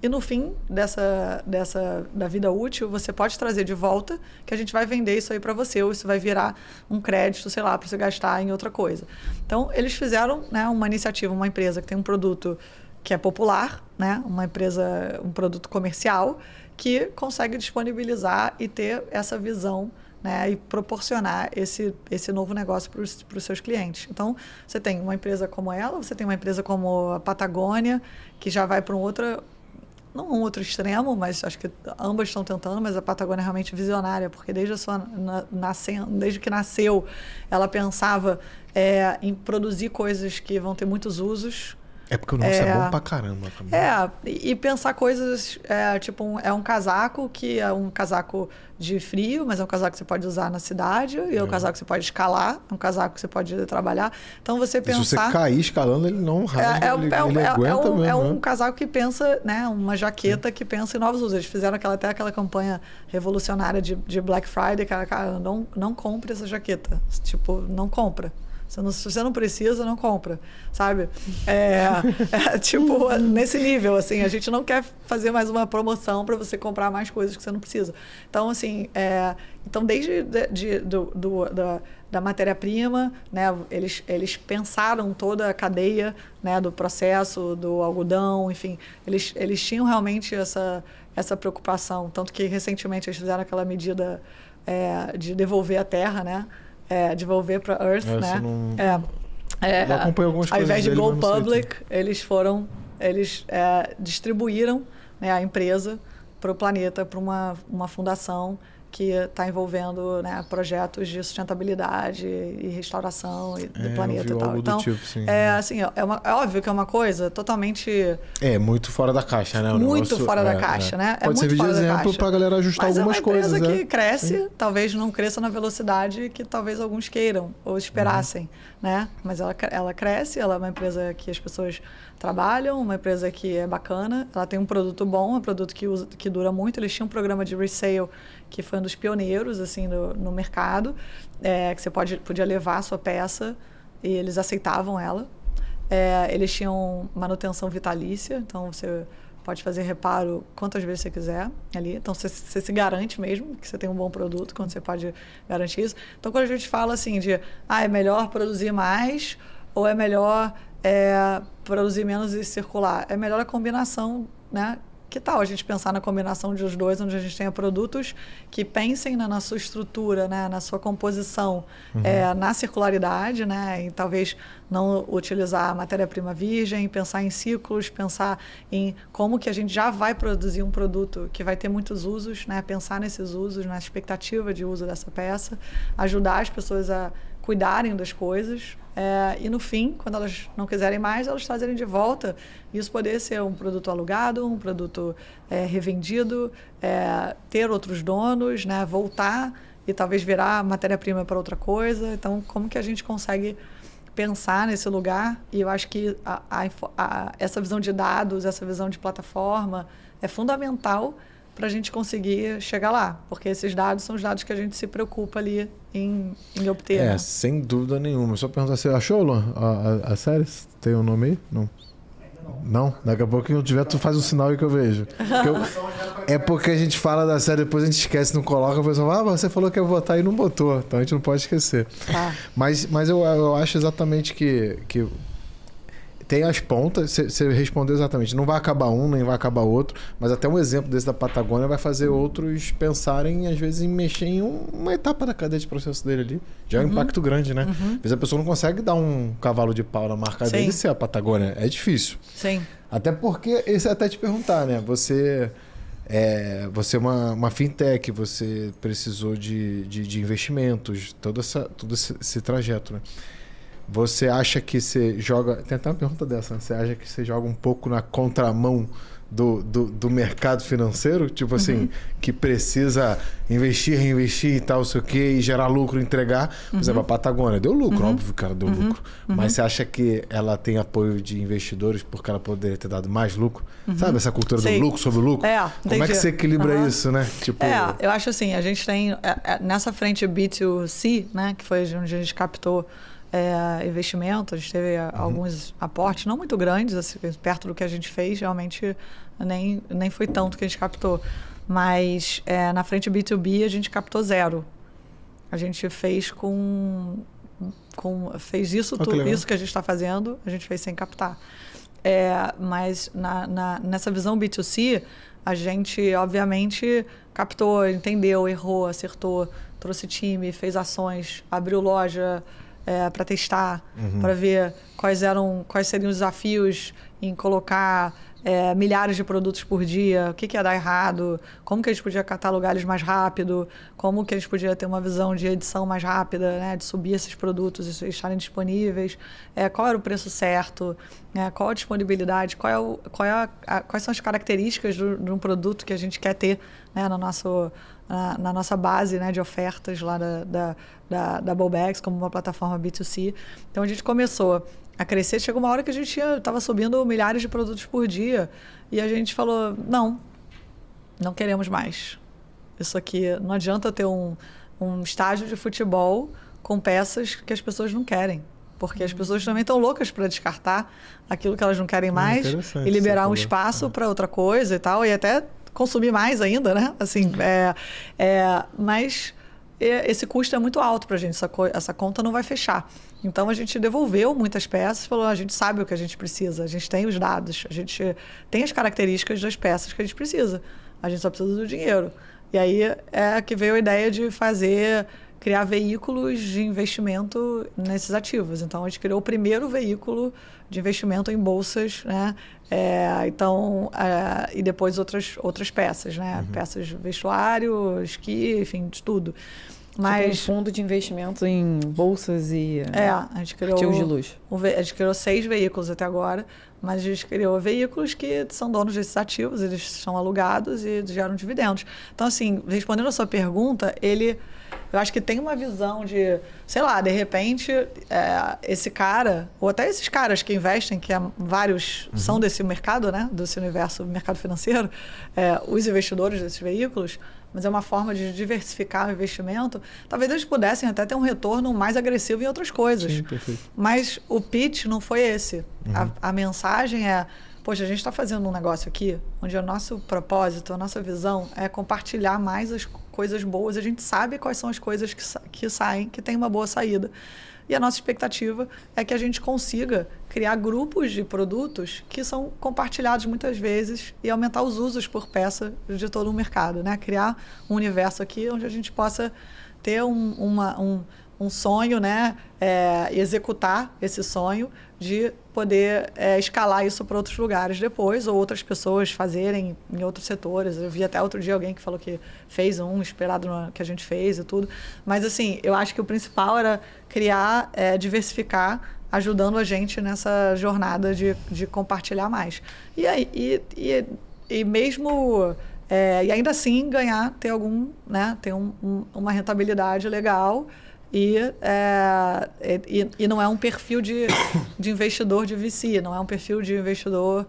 E no fim da vida útil, você pode trazer de volta, que a gente vai vender isso aí para você, ou isso vai virar um crédito, sei lá, para você gastar em outra coisa. Então, eles fizeram, né, uma iniciativa, uma empresa que tem um produto que é popular, né, um produto comercial, que consegue disponibilizar e ter essa visão, né, e proporcionar esse novo negócio para os seus clientes. Então, você tem uma empresa como ela, você tem uma empresa como a Patagônia, que já vai para não um outro extremo, mas acho que ambas estão tentando, mas a Patagônia é realmente visionária, porque desde que nasceu, ela pensava em produzir coisas que vão ter muitos usos. Porque o nosso é bom pra caramba também. E pensar coisas, tipo, é um casaco que é um casaco de frio, mas é um casaco que você pode usar na cidade, e é um casaco que você pode escalar, é um casaco que você pode trabalhar. Então, você pensar... Se você cair escalando, ele não rasga, ele aguenta mesmo. É um casaco que pensa, né, uma jaqueta que pensa em novos usos. Eles fizeram até aquela campanha revolucionária de Black Friday, cara, não compre essa jaqueta. Tipo, não compra. Se você não precisa, não compra, sabe? Tipo, nesse nível, assim, a gente não quer fazer mais uma promoção para você comprar mais coisas que você não precisa. Então, assim, desde da matéria-prima, né, eles pensaram toda a cadeia, né, do processo, do algodão, enfim, eles tinham realmente essa preocupação, tanto que recentemente eles fizeram aquela medida de devolver a terra, né? Devolver para Earth, né? Eu acompanho algumas ao coisas invés de dele, go public, eles distribuíram, né, a empresa para o planeta, para uma fundação que está envolvendo, né, projetos de sustentabilidade e restauração do planeta e tal. Então, tipo, sim, assim, é óbvio que é uma coisa totalmente... muito fora da caixa, né? Muito fora da caixa, né? Pode servir de exemplo para a galera ajustar algumas coisas. Mas é uma empresa que cresce, talvez não cresça na velocidade que talvez alguns queiram ou esperassem, né? Mas ela cresce, ela é uma empresa que as pessoas trabalham, uma empresa que é bacana, ela tem um produto bom, um produto que dura muito. Eles tinham um programa de resale que foi um dos pioneiros, assim, no mercado, que você podia levar a sua peça e eles aceitavam ela. Eles tinham manutenção vitalícia, então você pode fazer reparo quantas vezes você quiser ali. Então, você se garante mesmo que você tem um bom produto, quando você pode garantir isso. Então, quando a gente fala assim de, é melhor produzir mais ou é melhor produzir menos e circular? É melhor a combinação, né? Que tal a gente pensar na combinação dos dois, onde a gente tenha produtos que pensem na sua estrutura, né, na sua composição, na circularidade, né, e talvez não utilizar a matéria-prima virgem, pensar em ciclos, pensar em como que a gente já vai produzir um produto que vai ter muitos usos, né, pensar nesses usos, na expectativa de uso dessa peça, ajudar as pessoas a cuidarem das coisas, e no fim, quando elas não quiserem mais, elas trazerem de volta. Isso poder ser um produto alugado, um produto revendido, ter outros donos, né, voltar e talvez virar matéria-prima para outra coisa. Então, como que a gente consegue pensar nesse lugar? E eu acho que essa visão de dados, essa visão de plataforma é fundamental para a gente conseguir chegar lá, porque esses dados são os dados que a gente se preocupa ali em obter. Né? Sem dúvida nenhuma. Só perguntar, você achou, Luan, a série? Tem um nome aí? Não. Não? Daqui a pouco que eu tiver, tu faz um sinal aí que eu vejo. É porque a gente fala da série, depois a gente esquece, não coloca, a pessoa fala, você falou que ia votar e não botou. Então a gente não pode esquecer. Mas eu acho exatamente que tem as pontas, você respondeu exatamente, não vai acabar um, nem vai acabar outro, mas até um exemplo desse da Patagônia vai fazer outros pensarem, às vezes, em mexer em uma etapa da cadeia de processo dele ali. Já é um impacto grande, né? Às vezes a pessoa não consegue dar um cavalo de pau na marca dele se é a Patagônia. É difícil. Sim. Até porque, esse é até te perguntar, né? Você é uma fintech, você precisou de investimentos, todo esse trajeto, né? Você acha que você joga... Tem até uma pergunta dessa, né? Você acha que você joga um pouco na contramão do mercado financeiro? Tipo assim, que precisa investir, reinvestir e tal, sei o quê, e gerar lucro, entregar. Por exemplo, a Patagônia deu lucro, óbvio que ela deu lucro. Mas você acha que ela tem apoio de investidores porque ela poderia ter dado mais lucro? Sabe essa cultura do lucro sobre o lucro? Como é que você equilibra isso, né? Tipo... eu acho assim, a gente tem... nessa frente B2C, né, que foi onde a gente captou investimento, a gente teve alguns aportes, não muito grandes, assim, perto do que a gente fez, realmente nem foi tanto que a gente captou. Mas na frente B2B a gente captou 0. A gente fez fez isso, isso que a gente está fazendo, a gente fez sem captar. Mas nessa visão B2C, a gente, obviamente, captou, entendeu, errou, acertou, trouxe time, fez ações, abriu loja para testar, para ver quais seriam os desafios em colocar milhares de produtos por dia, o que ia dar errado, como que a gente podia catalogar eles mais rápido, como que a gente podia ter uma visão de edição mais rápida, né, de subir esses produtos e estarem disponíveis, qual era o preço certo, qual a disponibilidade, quais são as características de um produto que a gente quer ter, né, na nossa base, né, de ofertas lá da Bowbags, como uma plataforma B2C. Então a gente começou a crescer, chegou uma hora que a gente estava subindo milhares de produtos por dia e a gente falou, não queremos mais. Isso aqui, não adianta ter um estádio de futebol com peças que as pessoas não querem, porque as pessoas também estão loucas para descartar aquilo que elas não querem mais e liberar um espaço para outra coisa e tal, e até consumir mais ainda, né? Assim, mas esse custo é muito alto para a gente, essa conta não vai fechar. Então, a gente devolveu muitas peças, falou, a gente sabe o que a gente precisa, a gente tem os dados, a gente tem as características das peças que a gente precisa, a gente só precisa do dinheiro. E aí que veio a ideia de criar veículos de investimento nesses ativos. Então, a gente criou o primeiro veículo de investimento em bolsas, né? E depois outras peças, né? Peças de vestuário, esqui, enfim, de tudo. Mas um fundo de investimento em bolsas e a gente criou ativos de luxo. A gente criou 6 veículos até agora, mas a gente criou veículos que são donos desses ativos, eles são alugados e geram dividendos. Então, assim, respondendo a sua pergunta, eu acho que tem uma visão de, sei lá, de repente, esse cara, ou até esses caras que investem, que vários são desse mercado, né, desse universo, mercado financeiro, os investidores desses veículos, mas é uma forma de diversificar o investimento. Talvez eles pudessem até ter um retorno mais agressivo em outras coisas. Sim, perfeito. Mas o pitch não foi esse. A mensagem poxa, a gente está fazendo um negócio aqui onde o nosso propósito, a nossa visão é compartilhar mais as coisas boas. A gente sabe quais são as coisas que saem, que tem uma boa saída. E a nossa expectativa é que a gente consiga criar grupos de produtos que são compartilhados muitas vezes e aumentar os usos por peça de todo o mercado, né? Criar um universo aqui onde a gente possa ter um sonho, né? E executar esse sonho de poder escalar isso para outros lugares depois, ou outras pessoas fazerem em outros setores. Eu vi até outro dia alguém que falou que fez inspirado no que a gente fez e tudo. Mas, assim, eu acho que o principal era criar, diversificar, ajudando a gente nessa jornada de compartilhar mais. E mesmo... e ainda assim ter ter uma rentabilidade legal e não é um perfil de investidor de VC, não é um perfil de investidor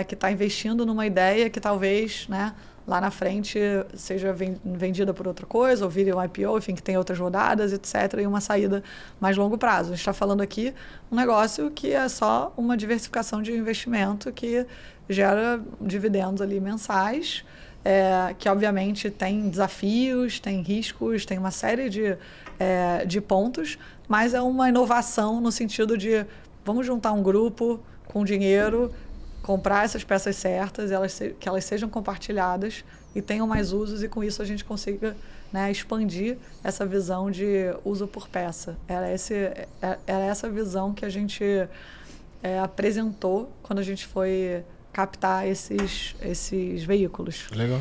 que está investindo numa ideia que talvez, né, lá na frente seja vendida por outra coisa, ou vire um IPO, enfim, que tem outras rodadas, etc., e uma saída mais longo prazo. A gente está falando aqui um negócio que é só uma diversificação de investimento que gera dividendos ali mensais, que obviamente tem desafios, tem riscos, tem uma série de pontos, mas é uma inovação no sentido de vamos juntar um grupo com dinheiro, comprar essas peças certas, que elas sejam compartilhadas e tenham mais usos, e com isso a gente consiga, né, expandir essa visão de uso por peça. Era essa visão que a gente apresentou quando a gente foi captar esses veículos. Legal.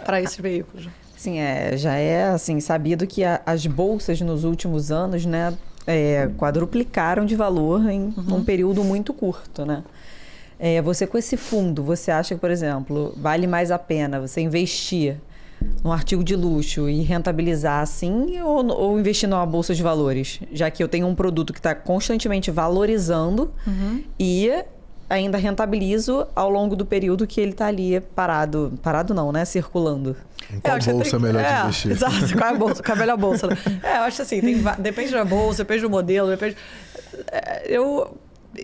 Para esses veículos. Sim, já é assim, sabido que as bolsas nos últimos anos, né, quadruplicaram de valor em um período muito curto, né? Você com esse fundo, você acha que, por exemplo, vale mais a pena você investir num artigo de luxo e rentabilizar assim, ou investir numa bolsa de valores? Já que eu tenho um produto que está constantemente valorizando e ainda rentabilizo ao longo do período que ele está ali parado não, né? Circulando. Em qual bolsa é melhor de investir? Exato, qual é a melhor bolsa? Eu acho assim, depende da bolsa, depende do modelo,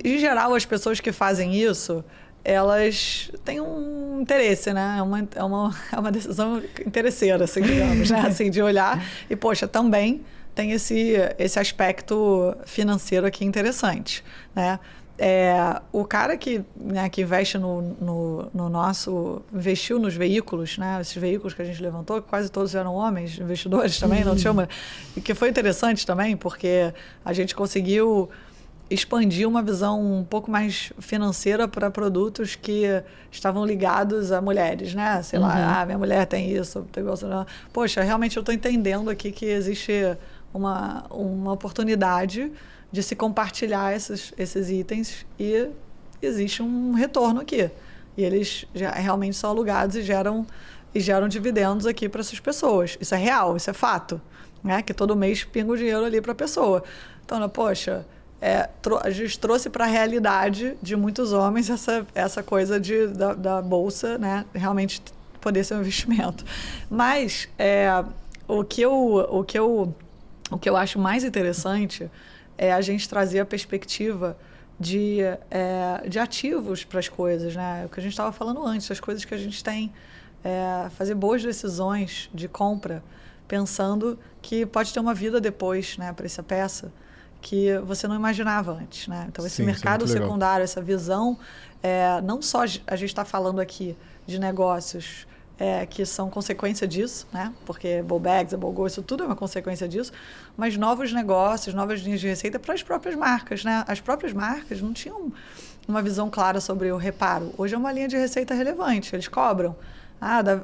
em geral, as pessoas que fazem isso, elas têm um interesse, né? É uma decisão interesseira, assim, digamos, né? Assim, de olhar e, poxa, também tem esse aspecto financeiro aqui interessante, né? O cara que investe investiu nos veículos, né? Esses veículos que a gente levantou, que quase todos eram homens, investidores também, não tinha e que foi interessante também, porque a gente conseguiu expandir uma visão um pouco mais financeira para produtos que estavam ligados a mulheres, né? Sei lá, minha mulher tem isso, tem isso. Poxa, realmente eu estou entendendo aqui que existe uma oportunidade de se compartilhar esses itens e existe um retorno aqui. E eles realmente são alugados e geram dividendos aqui para essas pessoas. Isso é real, isso é fato, né? Que todo mês pinga o dinheiro ali para a pessoa. Então, poxa, a gente trouxe para a realidade de muitos homens essa coisa da bolsa, né? Realmente poder ser um investimento. Mas o que eu acho mais interessante é a gente trazer a perspectiva de ativos para as coisas, né? O que a gente estava falando antes, as coisas que a gente tem, fazer boas decisões de compra, pensando que pode ter uma vida depois, né, para essa peça que você não imaginava antes, né? Então, esse mercado secundário, essa visão, não só a gente está falando aqui de negócios que são consequência disso, né? Porque Bowbags, Bowgo, isso tudo é uma consequência disso, mas novos negócios, novas linhas de receita para as próprias marcas, né? As próprias marcas não tinham uma visão clara sobre o reparo. Hoje é uma linha de receita relevante, eles cobram.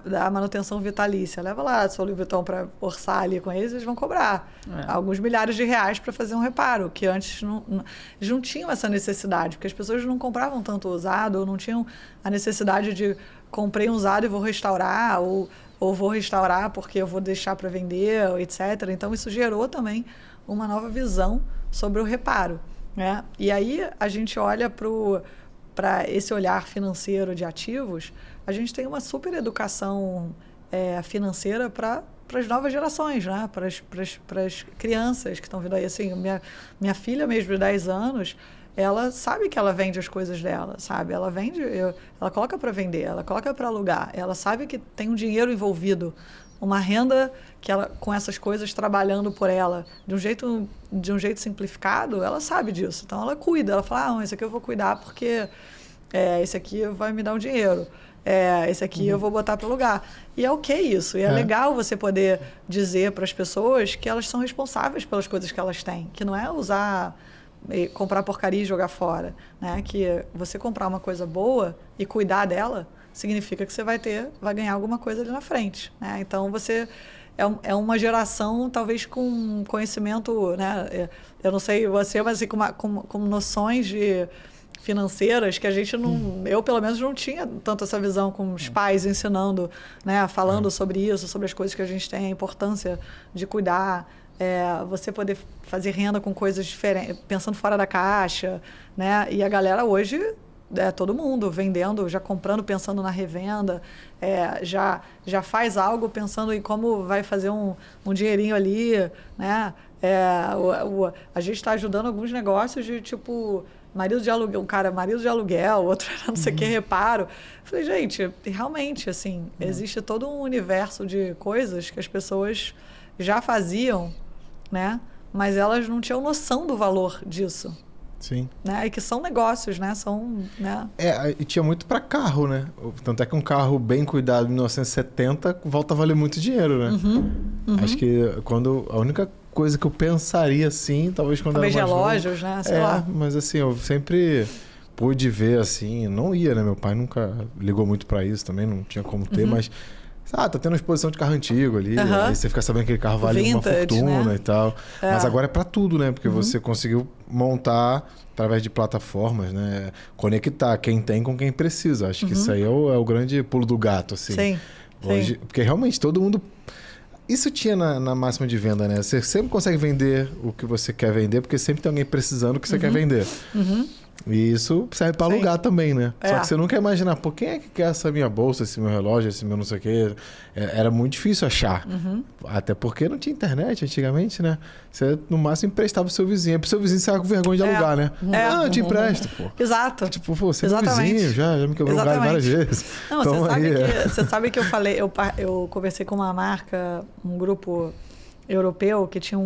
Da manutenção vitalícia. Leva lá a Louis Vuitton para orçar ali com eles vão cobrar alguns milhares de reais para fazer um reparo, que antes não tinham essa necessidade, porque as pessoas não compravam tanto usado, ou não tinham a necessidade de comprei um usado e vou restaurar, ou vou restaurar porque eu vou deixar para vender, etc. Então, isso gerou também uma nova visão sobre o reparo, né? E aí, a gente olha para esse olhar financeiro de ativos, a gente tem uma super educação financeira para as novas gerações, né? Para as crianças que estão vindo aí. Assim, minha filha mesmo de 10 anos, ela sabe que ela vende as coisas dela, sabe? Ela vende, ela coloca para vender, ela coloca para alugar, ela sabe que tem um dinheiro envolvido, uma renda que ela, com essas coisas trabalhando por ela de um jeito simplificado, ela sabe disso. Então ela cuida, ela fala, esse aqui eu vou cuidar porque esse aqui vai me dar um dinheiro. Esse aqui eu vou botar para o lugar. E é ok isso. E é legal você poder dizer para as pessoas que elas são responsáveis pelas coisas que elas têm. Que não é comprar porcaria e jogar fora, né? Que você comprar uma coisa boa e cuidar dela significa que você vai ganhar alguma coisa ali na frente, né? Então, você é uma geração, talvez, com conhecimento, né? Eu não sei você, mas assim, com noções financeiras que a gente não... Eu, pelo menos, não tinha tanto essa visão com os pais ensinando, né? Falando sobre isso, sobre as coisas que a gente tem, a importância de cuidar, você poder fazer renda com coisas diferentes, pensando fora da caixa, né? E a galera hoje, todo mundo vendendo, já comprando, pensando na revenda, já faz algo pensando em como vai fazer um dinheirinho ali, né? A gente está ajudando alguns negócios de tipo... marido de aluguel, outro não sei o que, reparo. Falei, gente, realmente, assim, existe todo um universo de coisas que as pessoas já faziam, né? Mas elas não tinham noção do valor disso, Sim. Né? E que são negócios, né? São, né? E tinha muito para carro, né? Tanto é que um carro bem cuidado em 1970 volta a valer muito dinheiro, né? Acho que a única coisa que eu pensaria assim, talvez quando talvez era mais relógios, novo, né? Sei lá. Mas assim, eu sempre pude ver assim, não ia, né? Meu pai nunca ligou muito para isso também, não tinha como ter, mas tá tendo uma exposição de carro antigo ali, aí você fica sabendo que aquele carro vale Vintage, uma fortuna, né? e tal. Mas agora é para tudo, né? Porque você conseguiu montar através de plataformas, né? Conectar quem tem com quem precisa. Acho que isso aí é o grande pulo do gato, assim. Sim. Hoje, porque realmente todo mundo... Isso tinha na máxima de venda, né? Você sempre consegue vender o que você quer vender, porque sempre tem alguém precisando o que você quer vender. E isso serve para alugar também, né? Só que você nunca imagina, pô, quem é que quer essa minha bolsa, esse meu relógio, esse meu não sei o quê? Era muito difícil achar. Até porque não tinha internet antigamente, né? Você, no máximo, emprestava o seu vizinho. Aí pro seu vizinho você com vergonha de alugar, né? Ah, eu te empresto, pô. Exato. Tipo, pô, você é meu vizinho, já me quebrou um galho várias vezes. Não, você sabe que eu falei, eu conversei com uma marca, um grupo europeu que tinha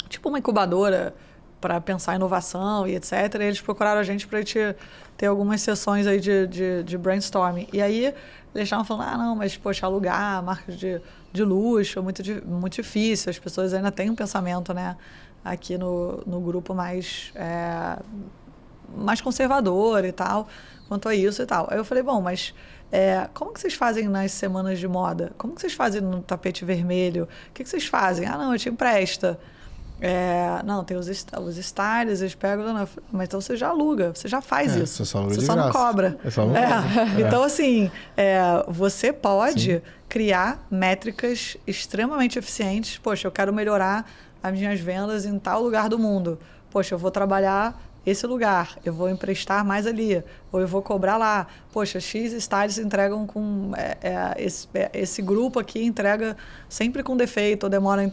tipo uma incubadora para pensar em inovação e etc. E eles procuraram a gente para a gente ter algumas sessões aí de brainstorming. E aí eles estavam falando, não, mas poxa, alugar marcas de luxo é muito difícil. As pessoas ainda têm um pensamento, né, aqui no grupo mais conservador e tal, quanto a isso e tal. Aí eu falei, bom, mas como que vocês fazem nas semanas de moda? Como que vocês fazem no tapete vermelho? O que vocês fazem? Ah, não, eu te empresta. Não, tem os styles, eles pegam, não, mas então você já aluga, você já faz isso. Você só não cobra. Então, assim, você pode criar métricas extremamente eficientes. Poxa, eu quero melhorar as minhas vendas em tal lugar do mundo. Poxa, eu vou trabalhar esse lugar, eu vou emprestar mais ali, ou eu vou cobrar lá. Poxa, X styles entregam com... esse grupo aqui entrega sempre com defeito, ou demora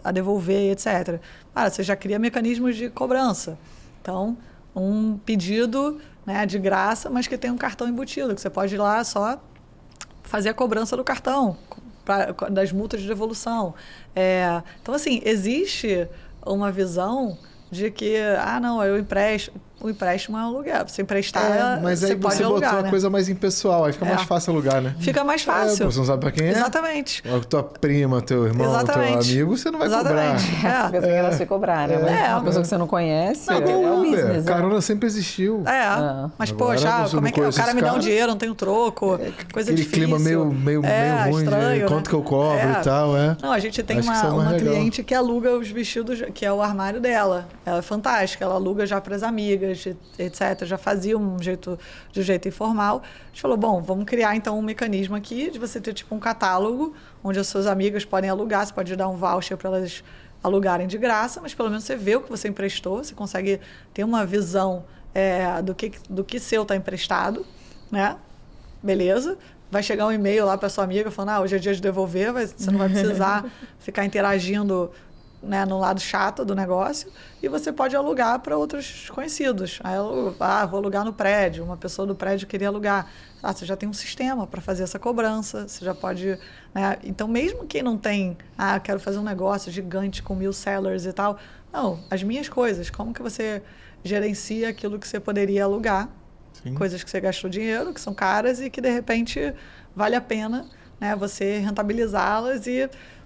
a devolver, etc. Você já cria mecanismos de cobrança. Então, um pedido, né, de graça, mas que tem um cartão embutido, que você pode ir lá só fazer a cobrança do cartão, das multas de devolução. Então, assim, existe uma visão de que, não, eu empresto. O empréstimo é um aluguel. Você emprestar, mas aí você pode alugar, botou né? uma coisa mais impessoal, aí fica mais fácil alugar, né? Fica mais fácil. Você não sabe pra quem é? Exatamente. A tua prima, teu irmão, teu amigo, você não vai cobrar. Essa pessoa que ela se cobrar, né? Mas uma pessoa que você não conhece, é o business. Carona sempre existiu. Mas, poxa, como é que é? O cara me dá um dinheiro, não tem um troco, coisa difícil. Aquele clima meio ruim, estranho, quanto né? que eu cobro e tal, Não, a gente tem uma cliente que aluga os vestidos, que é o armário dela. Ela é fantástica, ela aluga já para as amigas, etc. Já fazia de um jeito informal. A gente falou, bom, vamos criar então um mecanismo aqui de você ter tipo um catálogo onde as suas amigas podem alugar, você pode dar um voucher para elas alugarem de graça, mas pelo menos você vê o que você emprestou, você consegue ter uma visão do que seu está emprestado, né? Beleza. Vai chegar um e-mail lá para sua amiga falando, hoje é dia de devolver, você não vai precisar ficar interagindo, né, no lado chato do negócio, e você pode alugar para outros conhecidos. Aí vou alugar no prédio, uma pessoa do prédio queria alugar. Você já tem um sistema para fazer essa cobrança, você já pode... Né? Então, mesmo quem não tem, quero fazer um negócio gigante com 1000 sellers e tal, não, as minhas coisas, como que você gerencia aquilo que você poderia alugar? Sim. Coisas que você gastou dinheiro, que são caras e que, de repente, vale a pena, né, você rentabilizá-las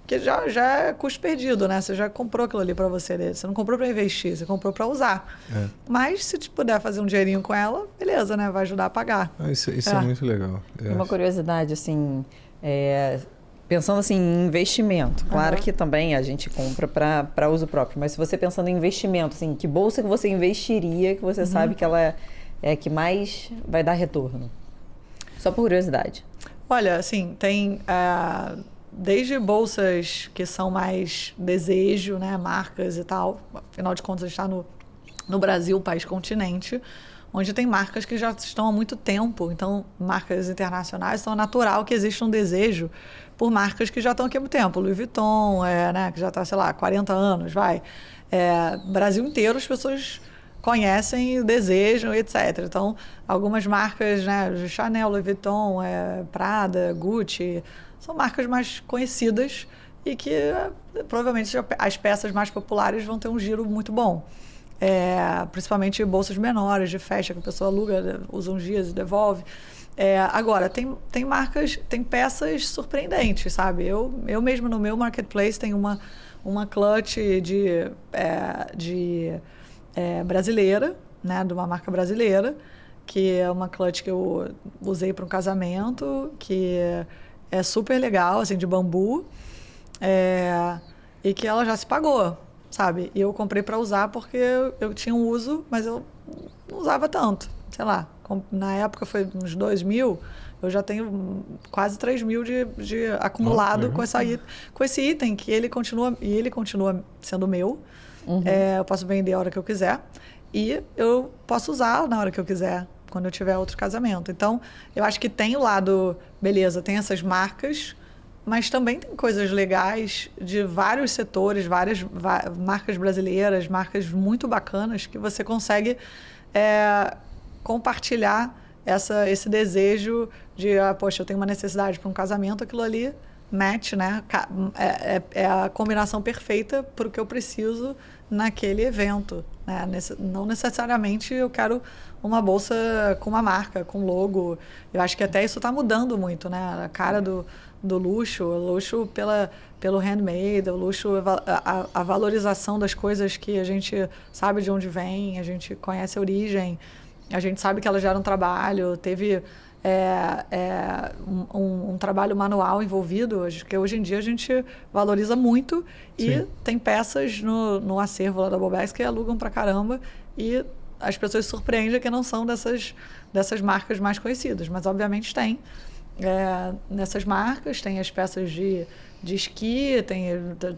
porque já é custo perdido, né? Você já comprou aquilo ali para você. Você não comprou para investir, você comprou para usar. Mas se puder fazer um dinheirinho com ela, beleza, né? Vai ajudar a pagar. Isso é muito legal. Uma curiosidade, assim, pensando assim em investimento. Claro que também a gente compra para uso próprio. Mas se você pensando em investimento, assim, que bolsa que você investiria, que você sabe que ela é a que mais vai dar retorno? Só por curiosidade. Olha, assim, tem... desde bolsas que são mais desejo, né, marcas e tal. Afinal de contas, a gente está no Brasil, país continente, onde tem marcas que já estão há muito tempo. Então, marcas internacionais, então é natural que exista um desejo por marcas que já estão aqui há muito tempo. Louis Vuitton, né, que já está, sei lá, 40 anos, vai. Brasil inteiro as pessoas conhecem, desejam, etc. Então, algumas marcas, né, Chanel, Louis Vuitton, Prada, Gucci... São marcas mais conhecidas e que provavelmente as peças mais populares vão ter um giro muito bom. principalmente bolsas menores de festa, que a pessoa aluga, usa uns dias e devolve. Agora, tem marcas, tem peças surpreendentes, sabe? Eu mesmo no meu marketplace tenho uma clutch brasileira, né? De uma marca brasileira, que é uma clutch que eu usei para um casamento, que é super legal, assim, de bambu, e que ela já se pagou, sabe? E eu comprei para usar porque eu tinha um uso, mas eu não usava tanto, sei lá. Na época foi uns 2.000, eu já tenho quase 3.000 de acumulado com esse item, que ele continua sendo meu. Eu posso vender a hora que eu quiser e eu posso usar na hora que eu quiser, quando eu tiver outro casamento. Então, eu acho que tem o lado, beleza, tem essas marcas, mas também tem coisas legais de vários setores, várias marcas brasileiras, marcas muito bacanas, que você consegue compartilhar esse desejo de, poxa, eu tenho uma necessidade para um casamento, aquilo ali match, né? É a combinação perfeita para o que eu preciso naquele evento, né? Não necessariamente eu quero uma bolsa com uma marca, com logo. Eu acho que até isso está mudando muito, né? A cara do luxo, o luxo pelo handmade, o luxo, a valorização das coisas que a gente sabe de onde vem, a gente conhece a origem, a gente sabe que elas geram trabalho, teve um trabalho manual envolvido, que hoje em dia a gente valoriza muito. Sim. E tem peças no acervo lá da Bobex que alugam pra caramba e as pessoas se surpreendem que não são dessas marcas mais conhecidas, mas obviamente tem. Nessas marcas tem as peças de esqui, tem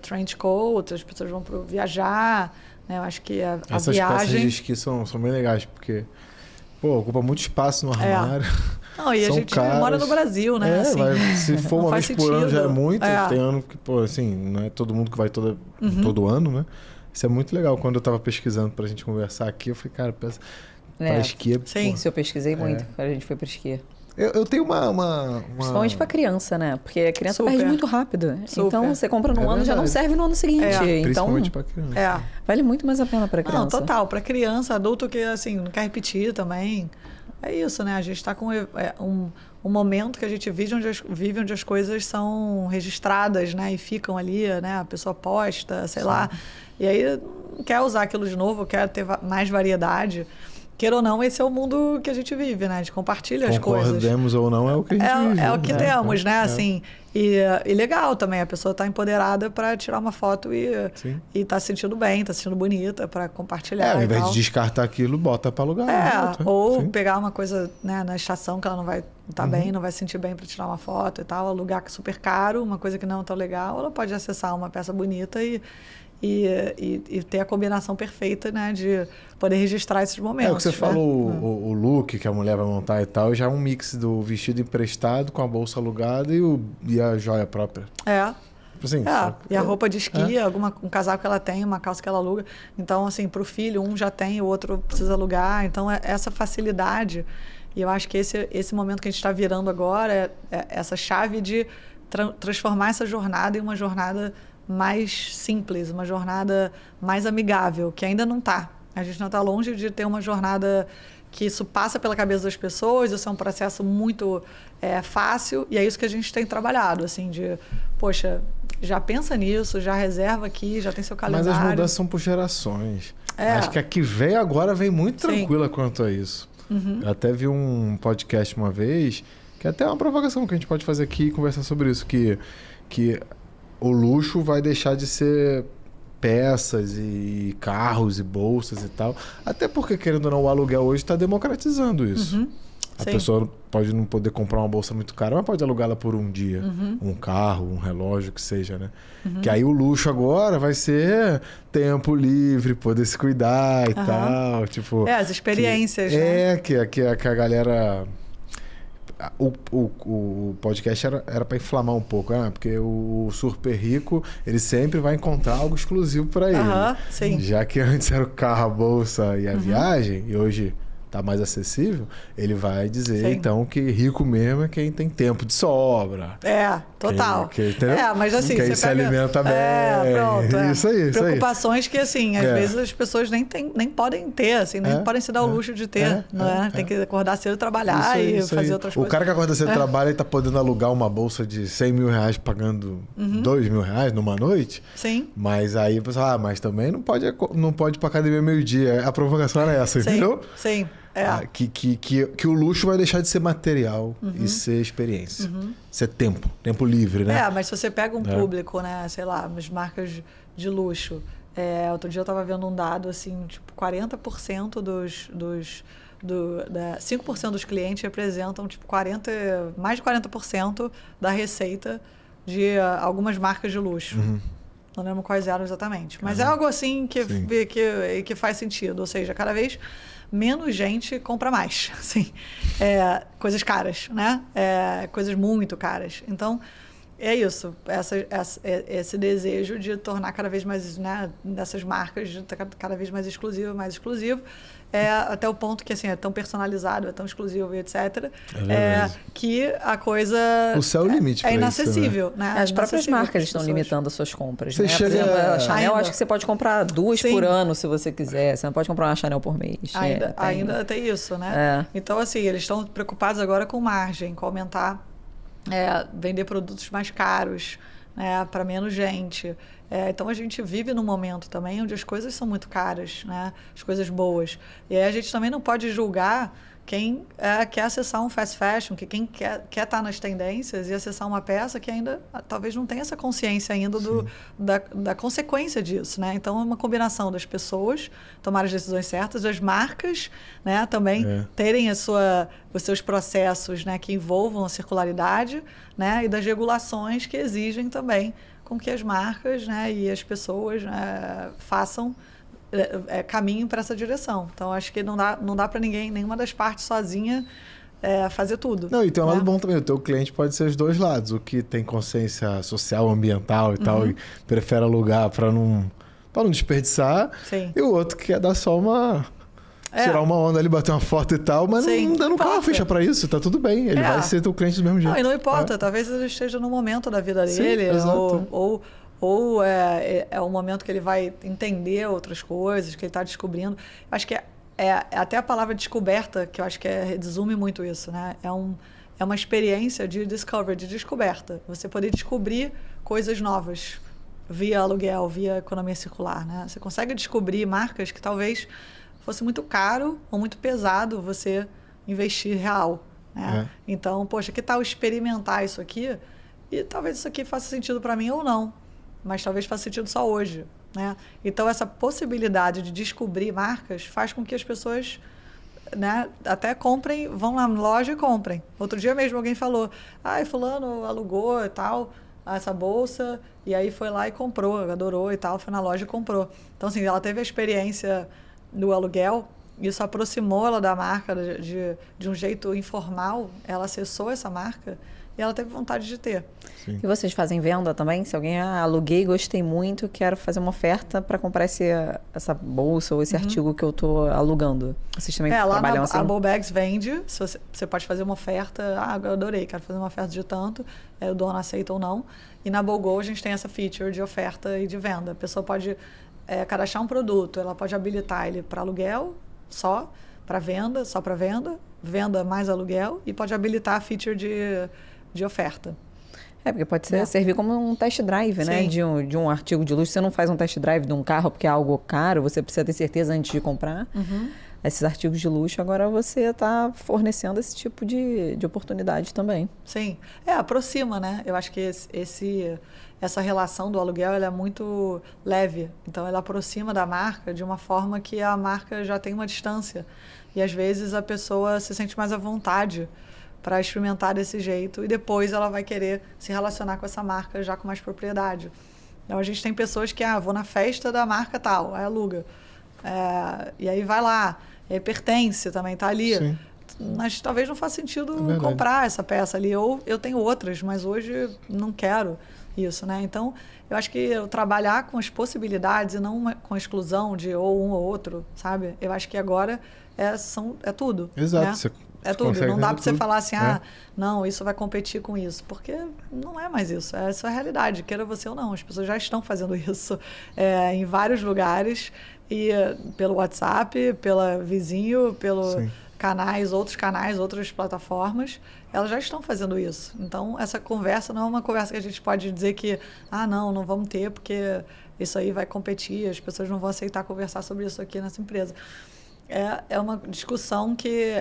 trench coat, as pessoas vão para viajar, né? Eu acho que a essas viagem... peças de esqui são bem legais, porque ocupa muito espaço no armário. Não, e a gente mora no Brasil, né? Se for uma vez por ano já é muito. Tem ano que, assim, não é todo mundo que vai todo ano, né? Isso é muito legal. Quando eu estava pesquisando pra gente conversar aqui, eu falei, cara, pra esqui... Sim, isso eu pesquisei muito quando a gente foi pra esqui. Eu tenho uma... Principalmente pra criança, né? Porque a criança perde muito rápido. Super. Então, você compra num ano, já não serve no ano seguinte. Principalmente pra criança. Vale muito mais a pena pra criança. Não, total. Pra criança, adulto que, assim, não quer repetir também. É isso, né? A gente tá com um momento que a gente vive onde as coisas são registradas, né? E ficam ali, né? A pessoa posta, sei lá. E aí, não quer usar aquilo de novo, quer ter mais variedade. Queira ou não, esse é o mundo que a gente vive, né? A gente compartilha as coisas. Concordemos ou não, é o que a gente vive. É o que temos, né? Assim, e legal também, a pessoa está empoderada para tirar uma foto e tá se sentindo bem, tá se sentindo bonita para compartilhar. Ao invés de descartar aquilo, bota para alugar. Ou pegar uma coisa, né, na estação que ela não vai estar bem, não vai se sentir bem para tirar uma foto e tal, alugar que é super caro, uma coisa que não é tão legal, ela pode acessar uma peça bonita e ter a combinação perfeita, né, de poder registrar esses momentos. O que você falou, o look que a mulher vai montar e tal, já é um mix do vestido emprestado com a bolsa alugada e a joia própria. Assim, e a roupa de esqui, um casaco que ela tem, uma calça que ela aluga. Então, assim, para o filho, um já tem, o outro precisa alugar. Então, essa facilidade. E eu acho que esse momento que a gente está virando agora é essa chave de transformar essa jornada em uma jornada mais simples, uma jornada mais amigável, que ainda não está. A gente não está longe de ter uma jornada que isso passa pela cabeça das pessoas, isso é um processo muito fácil, e é isso que a gente tem trabalhado, assim, de, poxa, já pensa nisso, já reserva aqui, já tem seu calendário. Mas as mudanças são por gerações. Acho que a que vem agora vem muito tranquila quanto a isso. Eu até vi um podcast uma vez, que é até uma provocação que a gente pode fazer aqui e conversar sobre isso, que o luxo vai deixar de ser peças e carros e bolsas e tal. Até porque, querendo ou não, o aluguel hoje está democratizando isso. A pessoa pode não poder comprar uma bolsa muito cara, mas pode alugá-la por um dia. Um carro, um relógio, que seja, né? Que aí o luxo agora vai ser tempo livre, poder se cuidar e tal. Tipo, as experiências, né? Que a galera... O podcast era para inflamar um pouco, né? Porque o super rico, ele sempre vai encontrar algo exclusivo para ele. Sim. Já que antes era o carro, a bolsa e a viagem, e hoje tá mais acessível, ele vai dizer, Sim. então, que rico mesmo é quem tem tempo de sobra. Total. Mas assim, quem você se pega... alimenta bem. Pronto. Isso aí, Preocupações que, assim, às vezes as pessoas nem podem ter, assim, nem podem se dar o luxo de ter, Tem que acordar cedo, trabalhar e fazer outras coisas. O cara que acorda cedo trabalha e tá podendo alugar uma bolsa de 100 mil reais pagando 2 mil reais numa noite. Sim. Mas aí, mas também não pode ir pra academia meio-dia. A provocação era essa, entendeu? Sim. Que o luxo vai deixar de ser material e ser experiência. Ser tempo livre, né? Mas se você pega um público, né, sei lá, as marcas de luxo. Outro dia eu estava vendo um dado, assim, tipo, 40% 5% dos clientes representam, tipo, mais de 40% da receita de algumas marcas de luxo. Não lembro quais eram exatamente. Mas é algo assim que faz sentido. Ou seja, cada vez menos gente compra mais. Assim, coisas caras, né? Coisas muito caras. Então, é isso. Esse desejo de tornar cada vez mais, né, dessas marcas cada vez mais exclusivo. Até o ponto que assim, é tão personalizado, é tão exclusivo e etc. Que a coisa... O céu é o limite é inacessível. Isso, né? As próprias marcas estão limitando as suas compras. Você né? chega... Por exemplo, a Chanel, acho que você pode comprar 2 por ano se você quiser. Você não pode comprar uma Chanel por mês. Ainda tem isso, né? Então, assim, eles estão preocupados agora com margem, com aumentar, vender produtos mais caros, né, para menos gente. Então a gente vive num momento também onde as coisas são muito caras, né, as coisas boas. E aí a gente também não pode julgar quem quer acessar um fast fashion, que quem quer estar nas tendências e acessar uma peça que ainda talvez não tenha essa consciência ainda da consequência disso, né? Então é uma combinação das pessoas tomarem as decisões certas, das marcas, né, também terem os seus processos, né, que envolvam a circularidade, né, e das regulações que exigem também com que as marcas, né, e as pessoas, né, façam caminho para essa direção. Então, acho que não dá para ninguém, nenhuma das partes sozinha, fazer tudo. Não, e tem um lado bom também. O teu cliente pode ser os dois lados. O que tem consciência social, ambiental e tal, e prefere alugar para não desperdiçar. Sim. E o outro que quer dar só tirar uma onda ali, bater uma foto e tal, mas não quer uma ficha para isso, tá tudo bem. Ele vai ser teu cliente do mesmo jeito. Não, e não importa. Talvez ele esteja no momento da vida dele. Ou é um momento que ele vai entender outras coisas, que ele está descobrindo. Acho que até a palavra descoberta, que eu acho que resume muito isso, né? É uma experiência de discovery, de descoberta. Você poder descobrir coisas novas via aluguel, via economia circular, né? Você consegue descobrir marcas que talvez fosse muito caro ou muito pesado você investir real, né? Então, poxa, que tal experimentar isso aqui? E talvez isso aqui faça sentido para mim ou não, mas talvez faça sentido só hoje, né? Então, essa possibilidade de descobrir marcas faz com que as pessoas, né, até comprem, vão na loja e comprem. Outro dia mesmo alguém falou, fulano alugou e tal, essa bolsa, e aí foi lá e comprou, adorou e tal, foi na loja e comprou. Então, assim, ela teve a experiência do aluguel, isso aproximou ela da marca de um jeito informal, ela acessou essa marca e ela teve vontade de ter. Sim. E vocês fazem venda também? Se alguém aluguei, gostei muito, quero fazer uma oferta para comprar essa bolsa ou esse artigo que eu estou alugando. Vocês também trabalham assim? A Bowbags vende, você pode fazer uma oferta, eu adorei, quero fazer uma oferta de tanto, o dono aceita ou não. E na BowGo a gente tem essa feature de oferta e de venda. A pessoa pode cadastrar um produto, ela pode habilitar ele para aluguel só, para venda, só para venda mais aluguel, e pode habilitar a feature de oferta. Porque pode servir como um test drive, né? De um artigo de luxo. Você não faz um test drive de um carro porque é algo caro, você precisa ter certeza antes de comprar. Esses artigos de luxo, agora você está fornecendo esse tipo de oportunidade também. Sim. Aproxima, né? Eu acho que essa relação do aluguel ela é muito leve. Então, ela aproxima da marca de uma forma que a marca já tem uma distância. E, às vezes, a pessoa se sente mais à vontade para experimentar desse jeito e depois ela vai querer se relacionar com essa marca já com mais propriedade. Então, a gente tem pessoas que, vou na festa da marca tal, aí aluga. E aí vai lá, e aí pertence também, tá ali. Sim. Mas talvez não faça sentido comprar essa peça ali. Ou eu tenho outras, mas hoje não quero. isso, né? Então, eu acho que eu trabalhar com as possibilidades e não com a exclusão de ou um ou outro, sabe? Eu acho que agora é tudo. Exato. Né? É tudo. Não dá para você falar assim, não, isso vai competir com isso. Porque não é mais isso. Essa é a realidade, queira você ou não. As pessoas já estão fazendo isso em vários lugares. E pelo WhatsApp, pela Vizinho, pelo outros canais, outras plataformas, elas já estão fazendo isso. Então, essa conversa não é uma conversa que a gente pode dizer que, não vamos ter, porque isso aí vai competir, as pessoas não vão aceitar conversar sobre isso aqui nessa empresa. É uma discussão que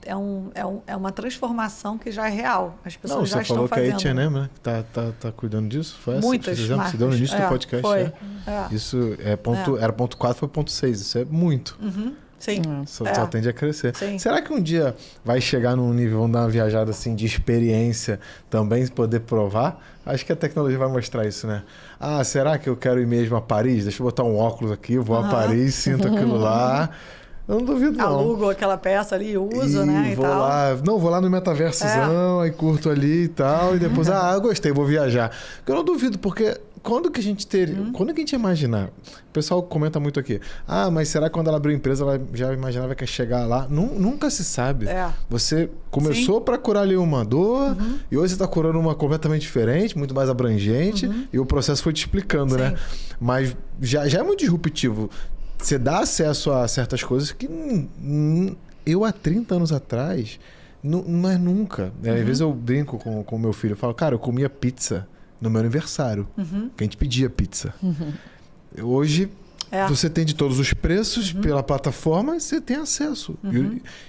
é uma transformação que já é real. As pessoas já estão fazendo. Você falou que a H&M, né, tá cuidando disso? Foi muitas marcas. Você deu no início do podcast. Foi. Isso era ponto 4, foi ponto 6. Isso é muito. Sim. Só tende a crescer. Sim. Será que um dia vai chegar num nível, vamos dar uma viajada assim de experiência, também poder provar? Acho que a tecnologia vai mostrar isso, né? Será que eu quero ir mesmo a Paris? Deixa eu botar um óculos aqui, vou a Paris, sinto aquilo lá. Eu não duvido, não. Alugo aquela peça ali, uso, né? E vou tal. Vou lá no metaversozão, aí curto ali e tal, e depois, eu gostei, vou viajar. Eu não duvido, porque quando que a gente ia imaginar? O pessoal comenta muito aqui, mas será que quando ela abriu a empresa, ela já imaginava que ia chegar lá? Nunca se sabe. Você começou para curar ali uma dor, e hoje você está curando uma completamente diferente, muito mais abrangente, e o processo foi te explicando, né? Mas já é muito disruptivo. Você dá acesso a certas coisas que eu, há 30 anos atrás, mas nunca. Às vezes eu brinco com o meu filho, eu falo, cara, eu comia pizza no meu aniversário, que a gente pedia pizza. Hoje, você tem de todos os preços pela plataforma, você tem acesso.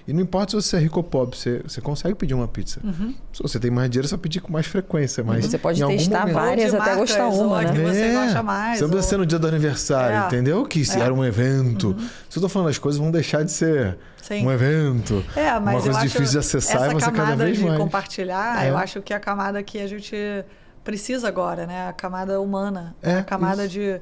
E não importa se você é rico ou pobre, você consegue pedir uma pizza. Se você tem mais dinheiro, você vai pedir com mais frequência. Mas você pode testar várias até gostar uma, né? Que você gosta mais. Você não precisa ser no dia do aniversário, entendeu? Que era um evento. Se eu tô falando, as coisas vão deixar de ser um evento. Mas uma coisa difícil de acessar e você cada vez mais. Essa camada de compartilhar, eu acho que é a camada que a gente precisa agora, né? A camada humana. A camada de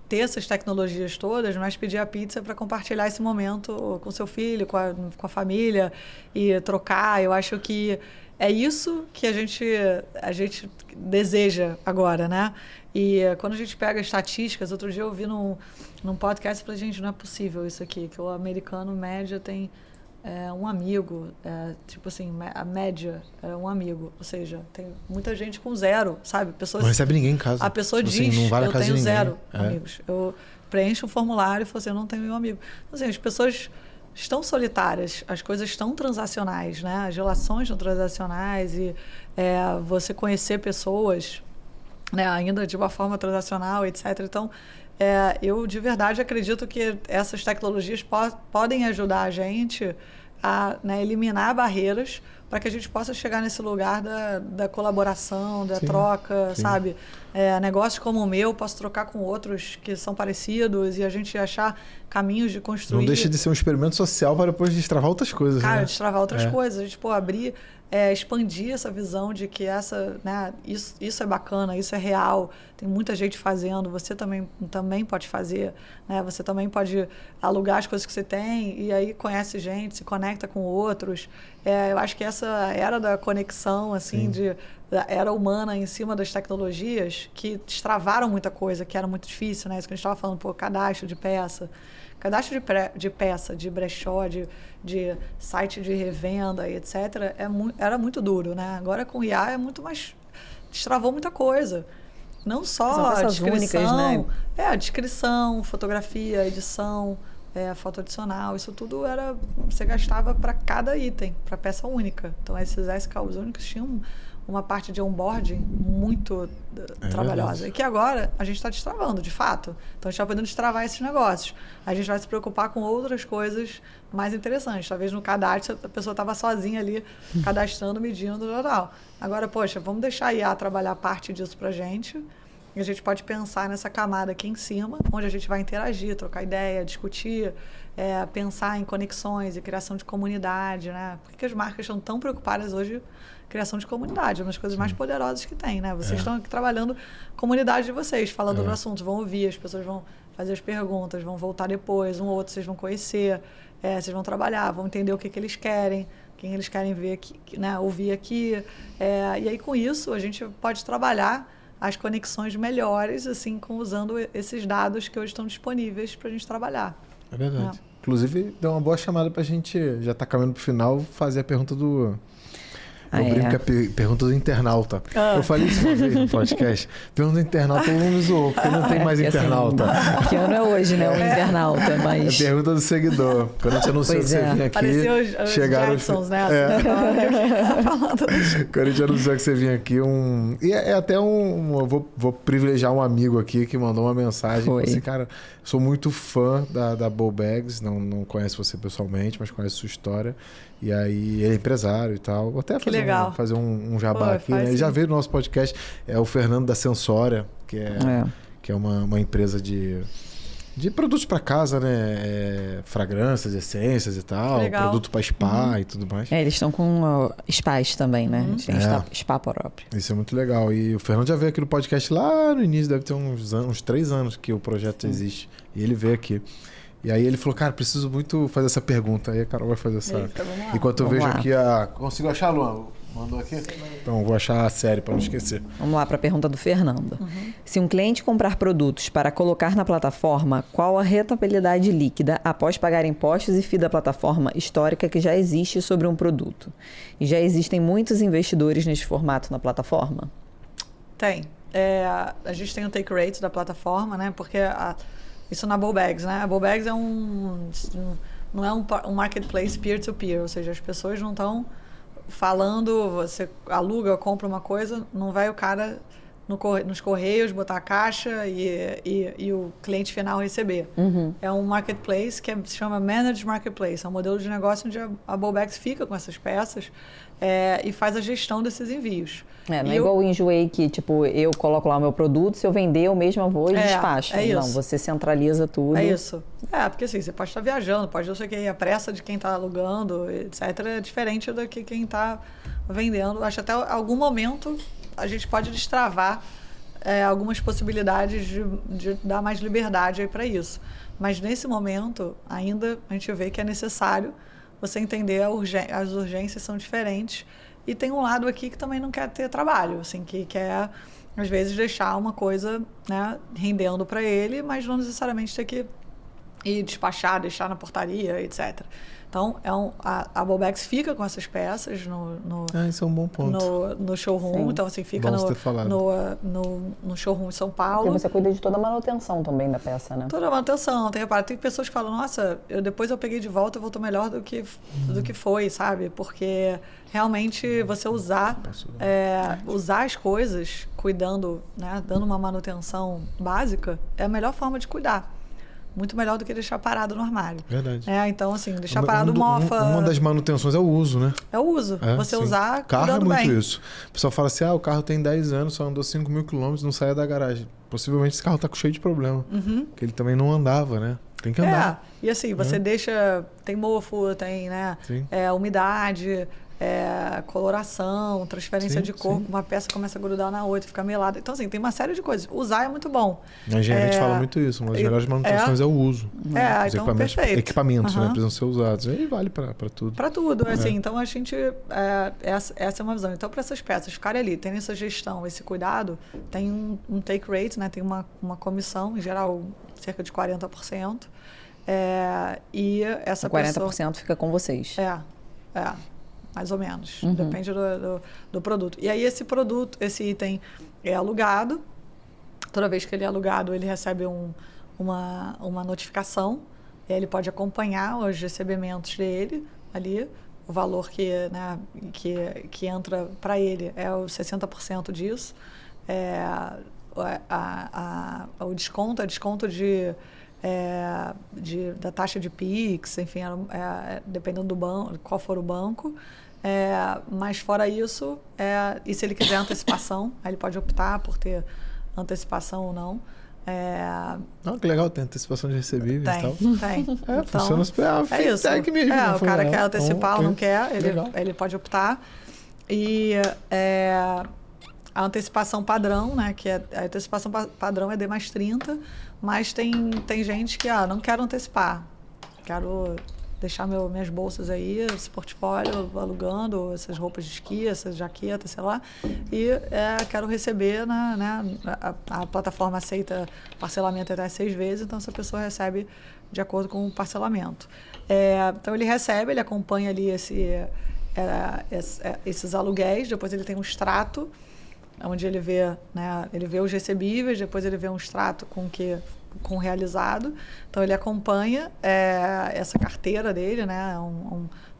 ter essas tecnologias todas, mas pedir a pizza para compartilhar esse momento com seu filho, com a família e trocar. Eu acho que é isso que a gente deseja agora, né? E quando a gente pega estatísticas, outro dia eu vi num podcast e falei, gente, não é possível isso aqui, que o americano média tem um amigo, tipo assim, a média é um amigo, ou seja, tem muita gente com 0, sabe? Pessoas, não recebe ninguém em casa. A pessoa tipo diz, assim, não vale eu tenho 0 ninguém. amigos. Eu preencho um formulário e falo assim, eu não tenho nenhum amigo. Então, assim, as pessoas estão solitárias, as coisas estão transacionais, né? As relações são transacionais e você conhecer pessoas, né, ainda de uma forma transacional, etc. Então, eu de verdade acredito que essas tecnologias podem ajudar a gente a eliminar barreiras para que a gente possa chegar nesse lugar da colaboração, da troca, sabe? Negócios como o meu, posso trocar com outros que são parecidos e a gente achar caminhos de construir. Não deixa de ser um experimento social para depois destravar outras coisas. Cara, né? destravar outras coisas. A gente abrir, expandir essa visão de que isso é bacana, isso é real, tem muita gente fazendo, você também pode fazer, né? Você também pode alugar as coisas que você tem e aí conhece gente, se conecta com outros. Eu acho que essa era da conexão, assim, da era humana em cima das tecnologias que destravaram muita coisa, que era muito difícil, né? Isso que a gente estava falando, cadastro de peça. Cadastro de peça, de brechó, de site de revenda e etc., era muito duro, né? Agora com o IA é muito mais... Destravou muita coisa. Não só a descrição... Únicas, né? Descrição, fotografia, edição, foto adicional, isso tudo você gastava para cada item, para peça única. Então, esses SKUs únicos tinham uma parte de onboarding muito trabalhosa. Verdade. E que agora a gente está destravando, de fato. Então, a gente está podendo destravar esses negócios. A gente vai se preocupar com outras coisas mais interessantes. Talvez no cadastro a pessoa estava sozinha ali, cadastrando, medindo, tal. Agora, poxa, vamos deixar a IA trabalhar parte disso para a gente. E a gente pode pensar nessa camada aqui em cima, onde a gente vai interagir, trocar ideia, discutir, pensar em conexões e criação de comunidade, né? Por que as marcas estão tão preocupadas hoje criação de comunidade? É uma das coisas mais poderosas que tem, né? Vocês estão aqui trabalhando comunidade de vocês, falando do assunto, vão ouvir, as pessoas vão fazer as perguntas, vão voltar depois, um ou outro vocês vão conhecer, vocês vão trabalhar, vão entender o que eles querem, quem eles querem ver aqui, né? Ouvir aqui. E aí, com isso, a gente pode trabalhar as conexões melhores, assim, usando esses dados que hoje estão disponíveis para a gente trabalhar. É verdade. Inclusive, deu uma boa chamada para a gente, já está caminhando para o final, fazer a pergunta do... Eu brinco que é pergunta do internauta. Eu falei isso uma vez no podcast. Pergunta do internauta, todo mundo zoou, porque não tem mais internauta. Assim, que ano é hoje, né? O internauta, mas... É pergunta do seguidor. Quando a gente anunciou que você vinha aqui, chegaram... Jacksons, né? Quando a gente anunciou que você vinha aqui, E é até eu vou privilegiar um amigo aqui que mandou uma mensagem. Falou assim, cara, sou muito fã da Bow Bags, não conhece você pessoalmente, mas conhece sua história. E aí, ele é empresário e tal. Vou até fazer um jabá aqui, né? Ele já veio no nosso podcast, é o Fernando da Sensória, que é uma empresa de produtos para casa, né? Fragrâncias, essências e tal. Legal. Produto para spa e tudo mais. Eles estão com spas também, né? Eles têm spa próprio. Isso é muito legal. E o Fernando já veio aqui no podcast lá no início, deve ter uns 3 anos que o projeto existe. E ele veio aqui. E aí ele falou, cara, preciso muito fazer essa pergunta. Aí a Carol vai fazer essa... Enquanto eu vejo aqui a... Consigo achar, Luan? Mandou aqui? Então, vou achar a série para não esquecer. Vamos lá para a pergunta do Fernando. Se um cliente comprar produtos para colocar na plataforma, qual a rentabilidade líquida após pagar impostos e FII da plataforma histórica que já existe sobre um produto? E já existem muitos investidores neste formato na plataforma? Tem. A gente tem o take rate da plataforma, né? Porque... Isso na Bow Bags, né? A Bow Bags não é um marketplace peer-to-peer, ou seja, as pessoas não estão falando, você aluga ou compra uma coisa, não vai o cara nos correios botar a caixa e o cliente final receber. É um marketplace que se chama Managed Marketplace, é um modelo de negócio onde a Bow Bags fica com essas peças e faz a gestão desses envios. Não é igual o Enjoei que, tipo, eu coloco lá o meu produto, se eu vender, eu mesma vou e despacho. É isso. Não, você centraliza tudo. É isso. Porque assim, você pode estar viajando, pode não sei o que, a pressa de quem está alugando, etc., é diferente do que quem está vendendo. Acho que até algum momento a gente pode destravar algumas possibilidades de dar mais liberdade para isso. Mas nesse momento, ainda a gente vê que é necessário você entender as urgências são diferentes. E tem um lado aqui que também não quer ter trabalho, assim, que quer, às vezes, deixar uma coisa, né, rendendo para ele, mas não necessariamente ter que ir despachar, deixar na portaria, etc. Então, a Bow Bags fica com essas peças isso é um bom ponto. No showroom. Sim. Então, assim, fica no showroom em São Paulo. E você cuida de toda a manutenção também da peça, né? Toda a manutenção. Tem pessoas que falam, nossa, depois eu peguei de volta e voltou melhor do que foi, sabe? Porque realmente você usar as coisas, cuidando, né, dando uma manutenção básica, é a melhor forma de cuidar. Muito melhor do que deixar parado no armário. Verdade. Então, assim, deixar parado mofa... Uma das manutenções é o uso, né? É o uso. Você sim. usar carro cuidando é muito bem. isso. O pessoal fala assim, o carro tem 10 anos, só andou 5.000 quilômetros, não saia da garagem. Possivelmente esse carro tá cheio de problema. Porque ele também não andava, né? Tem que andar. E assim, você deixa... Tem mofo, tem, né? Umidade... coloração, transferência de cor, uma peça começa a grudar na outra, fica melada. Então, assim, tem uma série de coisas. Usar é muito bom. A engenharia fala muito isso, uma das melhores manutenções é o uso. Os então, perfeito. Equipamentos, né? Precisam ser usados. Aí vale para tudo. Para tudo, assim. Então, a gente... essa é uma visão. Então, para essas peças ficarem ali, terem essa gestão, esse cuidado, tem um take rate, né? Tem uma comissão, em geral, cerca de 40%. E essa 40% pessoa... fica com vocês. Mais ou menos. Depende do produto. E aí esse item é alugado. Toda vez que ele é alugado, ele recebe uma notificação. Ele pode acompanhar os recebimentos dele ali. O valor que entra para ele é o 60% disso. O desconto da taxa de PIX, enfim, dependendo do banco, qual for o banco. Mas fora isso, e se ele quiser antecipação, aí ele pode optar por ter antecipação ou não. Que legal, tem antecipação de recebíveis e tal. Tem. Então, funciona super. É isso. Mesmo, o cara quer antecipar ou não quer, ele pode optar. E a antecipação padrão, né, que a antecipação padrão é D mais 30, mas tem gente que não quero antecipar, quero deixar minhas bolsas aí, esse portfólio, alugando essas roupas de esqui, essas jaquetas, sei lá, e quero receber, a plataforma aceita parcelamento até 6 vezes, então essa pessoa recebe de acordo com o parcelamento. Então ele recebe, ele acompanha ali esses aluguéis, depois ele tem um extrato, onde ele vê, ele vê os recebíveis, depois ele vê um extrato com o realizado. Então ele acompanha essa carteira dele,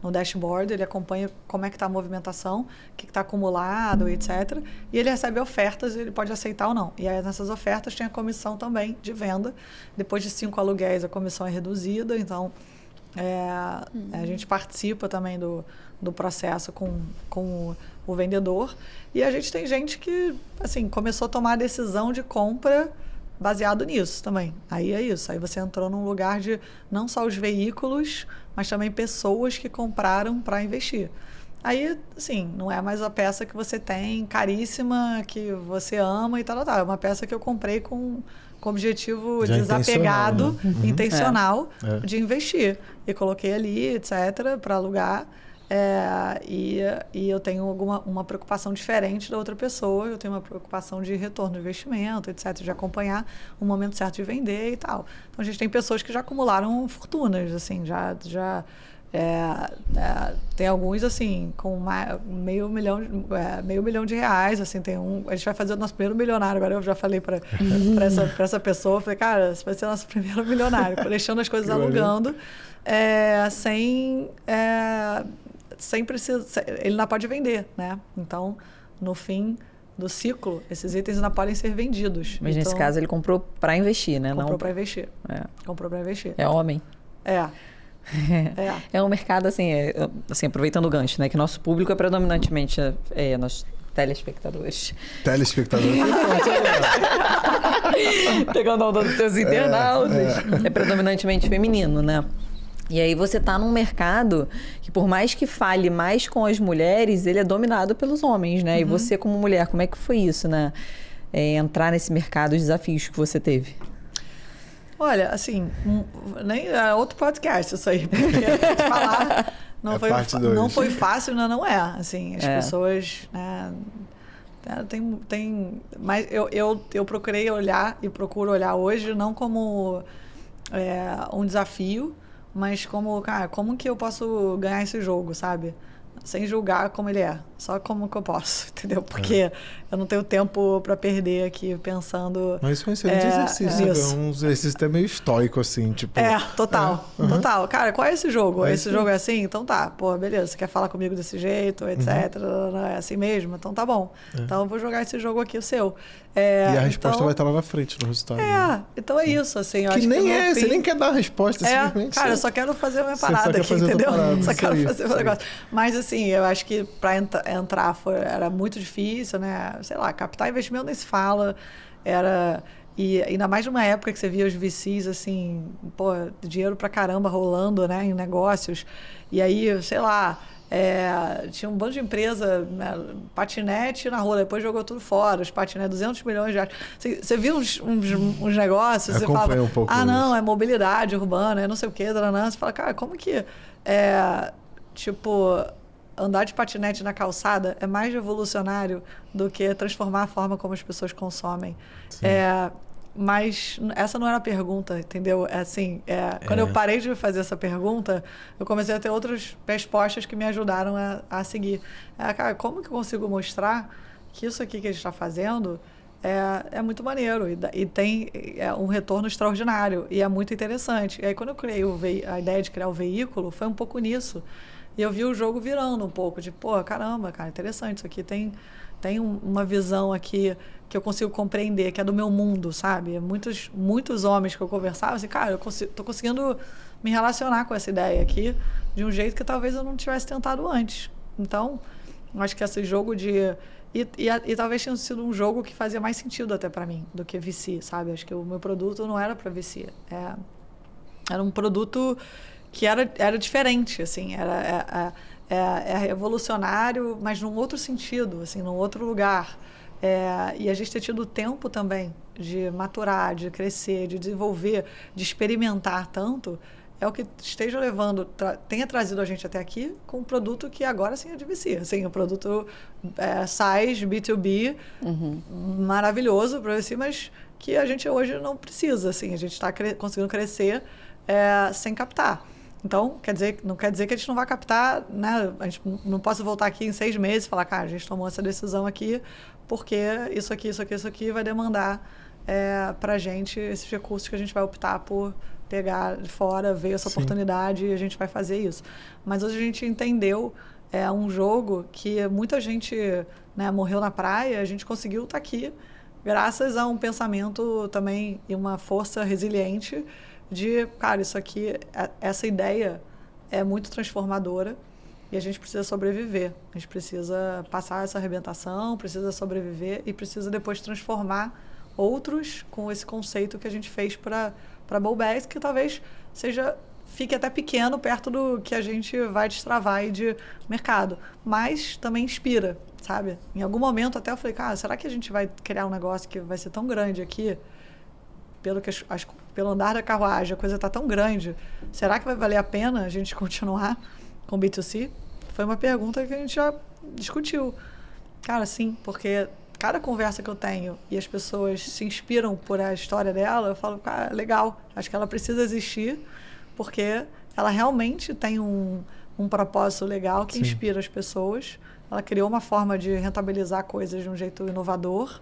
no dashboard, ele acompanha como é que está a movimentação, o que está acumulado, etc. E ele recebe ofertas, ele pode aceitar ou não. E aí nessas ofertas tem a comissão também de venda. Depois de 5 aluguéis a comissão é reduzida, então a gente participa também do processo com o vendedor. E a gente tem gente que, assim, começou a tomar a decisão de compra baseado nisso também. Aí é isso. Aí você entrou num lugar de não só os veículos, mas também pessoas que compraram para investir. Aí, assim, não é mais a peça que você tem, caríssima, que você ama e tal. É uma peça que eu comprei com objetivo já desapegado, intencional, de investir. E coloquei ali, etc., para alugar. E eu tenho uma preocupação diferente da outra pessoa, eu tenho uma preocupação de retorno do investimento, etc., de acompanhar o momento certo de vender e tal. Então, a gente tem pessoas que já acumularam fortunas, assim, tem alguns, assim, com meio milhão de reais, assim, a gente vai fazer o nosso primeiro milionário, agora eu já falei para essa pessoa, falei, cara, você vai ser o nosso primeiro milionário, deixando as coisas alugando, sem precisar, ele não pode vender, né? Então, no fim do ciclo, esses itens não podem ser vendidos. Mas nesse caso ele comprou para investir, né? Comprou para investir. Comprou para investir. É homem. É um mercado, assim, aproveitando o gancho, né? Que nosso público é predominantemente nossos telespectadores. Pegando a onda dos teus internautas. É predominantemente feminino, né? E aí você está num mercado que, por mais que fale mais com as mulheres, ele é dominado pelos homens, né? E você, como mulher, como é que foi isso, né? Entrar nesse mercado, os desafios que você teve? Olha, assim, nem é outro podcast isso aí, porque falar não foi fácil, não é. Assim, as pessoas, né, mas eu procurei olhar e procuro olhar hoje não como um desafio, mas como, cara, como que eu posso ganhar esse jogo, sabe? Sem julgar como ele é, só como que eu posso, entendeu? Porque eu não tenho tempo para perder aqui pensando... Mas isso é um excelente exercício, um exercício até meio estoico, assim, tipo... Total. Cara, qual é esse jogo? Esse jogo é assim? Então tá, pô, beleza, você quer falar comigo desse jeito, etc, é assim mesmo? Então tá bom. Então eu vou jogar esse jogo aqui, o seu. E a resposta vai estar lá na frente, no resultado. Então é isso, assim. Eu que acho nem que você nem quer dar a resposta, simplesmente. Cara, eu só quero fazer a minha parada aqui, entendeu? Só quero fazer o negócio. Mas, assim, eu acho que para entrar era muito difícil, né? Sei lá, captar investimento nem se fala. E ainda mais numa época que você via os VCs, assim, pô, dinheiro pra caramba rolando, né, em negócios. E aí, sei lá, tinha um bando de empresa, né, patinete na rua, depois jogou tudo fora, os patinetes, 200 milhões de reais. Você viu uns negócios, você fala, não, é mobilidade urbana, é não sei o quê, você fala, cara, como que andar de patinete na calçada é mais revolucionário do que transformar a forma como as pessoas consomem. Mas essa não era a pergunta, entendeu? Quando eu parei de fazer essa pergunta, eu comecei a ter outras respostas que me ajudaram a seguir. Cara, como que eu consigo mostrar que isso aqui que a gente está fazendo é muito maneiro e tem um retorno extraordinário e é muito interessante. E aí, quando eu criei a ideia de criar o veículo, foi um pouco nisso. E eu vi o jogo virando um pouco, de, pô, caramba, cara, interessante, isso aqui tem uma visão aqui que eu consigo compreender, que é do meu mundo, sabe? Muitos homens que eu conversava, assim, cara, tô conseguindo me relacionar com essa ideia aqui de um jeito que talvez eu não tivesse tentado antes. Então, acho que esse jogo E talvez tenha sido um jogo que fazia mais sentido até para mim do que VC, sabe? Acho que o meu produto não era para VC. Era um produto que era diferente, assim, é revolucionário, mas num outro sentido, assim, num outro lugar. E a gente ter tido tempo também de maturar, de crescer, de desenvolver, de experimentar tanto, é o que esteja tenha trazido a gente até aqui com um produto que agora sim é DVC. Assim, um produto size, B2B, maravilhoso para você, mas que a gente hoje não precisa. Assim, a gente está conseguindo crescer sem captar. Então, não quer dizer que a gente não vai captar, né? A gente não possa voltar aqui em 6 meses e falar, cara, a gente tomou essa decisão aqui porque isso aqui vai demandar para a gente esses recursos que a gente vai optar por pegar de fora, veio essa oportunidade e a gente vai fazer isso. Mas hoje a gente entendeu um jogo que muita gente, né, morreu na praia, a gente conseguiu estar aqui graças a um pensamento também e uma força resiliente de, cara, isso aqui, essa ideia é muito transformadora e a gente precisa sobreviver. A gente precisa passar essa arrebentação, precisa sobreviver e precisa depois transformar outros com esse conceito que a gente fez para Bowbags, que talvez fique até pequeno perto do que a gente vai destravar aí de mercado, mas também inspira, sabe? Em algum momento até eu falei, cara, será que a gente vai criar um negócio que vai ser tão grande aqui, pelo andar da carruagem, a coisa está tão grande, será que vai valer a pena a gente continuar com B2C? Foi uma pergunta que a gente já discutiu. Cara, sim, porque cada conversa que eu tenho e as pessoas se inspiram por a história dela, eu falo, cara, legal, acho que ela precisa existir, porque ela realmente tem um propósito legal que inspira as pessoas. Ela criou uma forma de rentabilizar coisas de um jeito inovador,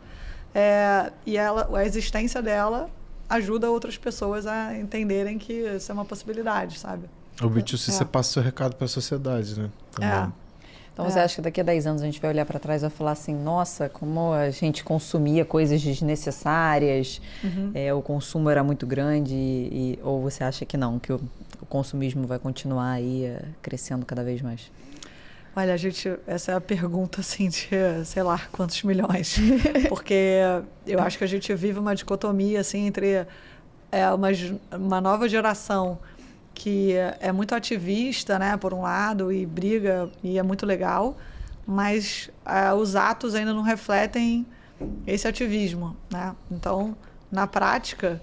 e a existência dela ajuda outras pessoas a entenderem que isso é uma possibilidade, sabe? O B2C você passa o seu recado para a sociedade, né? Também. Então você acha que daqui a 10 anos a gente vai olhar para trás e vai falar assim, nossa, como a gente consumia coisas desnecessárias, o consumo era muito grande, ou você acha que não, que o consumismo vai continuar aí crescendo cada vez mais? Olha, essa é a pergunta assim de, sei lá, quantos milhões. Porque eu acho que a gente vive uma dicotomia assim entre uma nova geração que é muito ativista, né, por um lado, e briga, e é muito legal, mas os atos ainda não refletem esse ativismo, né? Então, na prática,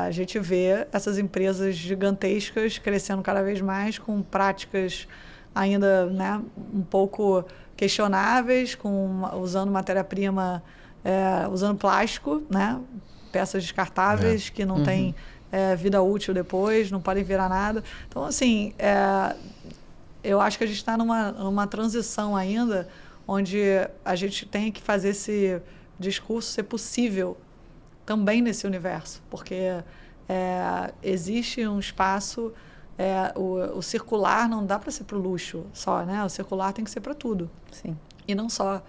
a gente vê essas empresas gigantescas crescendo cada vez mais com práticas ainda, né, um pouco questionáveis, usando matéria-prima, usando plástico, né, peças descartáveis que não têm vida útil depois, não podem virar nada. Então, assim, eu acho que a gente está numa transição ainda, onde a gente tem que fazer esse discurso ser possível também nesse universo, porque existe um espaço, o circular não dá para ser para o luxo só, né? O circular tem que ser para tudo. Sim. E não só.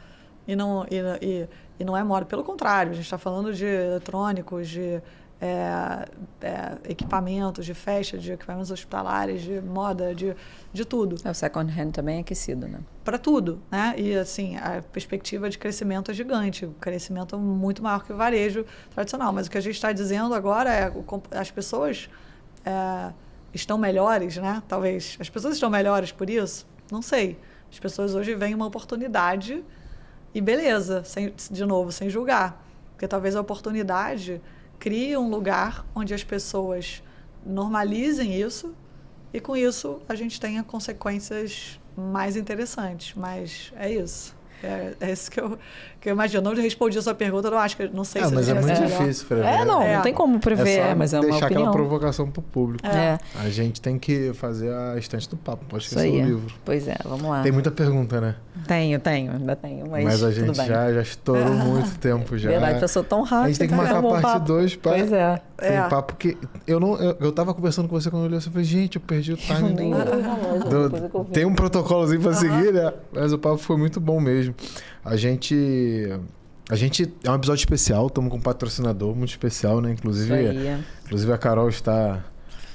E não é moda, pelo contrário, a gente está falando de eletrônicos, de equipamentos, de festa, de equipamentos hospitalares, de moda, de tudo. O second hand também é aquecido, né? Para tudo, né? E assim, a perspectiva de crescimento é gigante, o crescimento é muito maior que o varejo tradicional. Mas o que a gente está dizendo agora as pessoas estão melhores, né? Talvez. As pessoas estão melhores por isso? Não sei. As pessoas hoje veem uma oportunidade e beleza, de novo, sem julgar. Porque talvez a oportunidade crie um lugar onde as pessoas normalizem isso e com isso a gente tenha consequências mais interessantes. Mas é isso. É isso que eu imagino. Não respondi a sua pergunta, não sei se mas é muito difícil prever. Não tem como prever, mas é uma opinião. Deixar aquela provocação para o público. A gente tem que fazer a estante do papo, pode esquecer o livro. Pois vamos lá. Tem muita pergunta, né? Ainda tenho, mas a gente já estourou muito tempo já. Verdade, passou tão rápido. A gente tem que marcar a parte 2 para... Pois é. Tem papo que... Eu tava conversando com você quando eu olhei, eu falei, gente, eu perdi o timing Tem um protocolozinho para seguir, né? Mas o papo foi muito bom mesmo. A gente é um episódio especial, estamos com um patrocinador muito especial, né? Inclusive a Carol está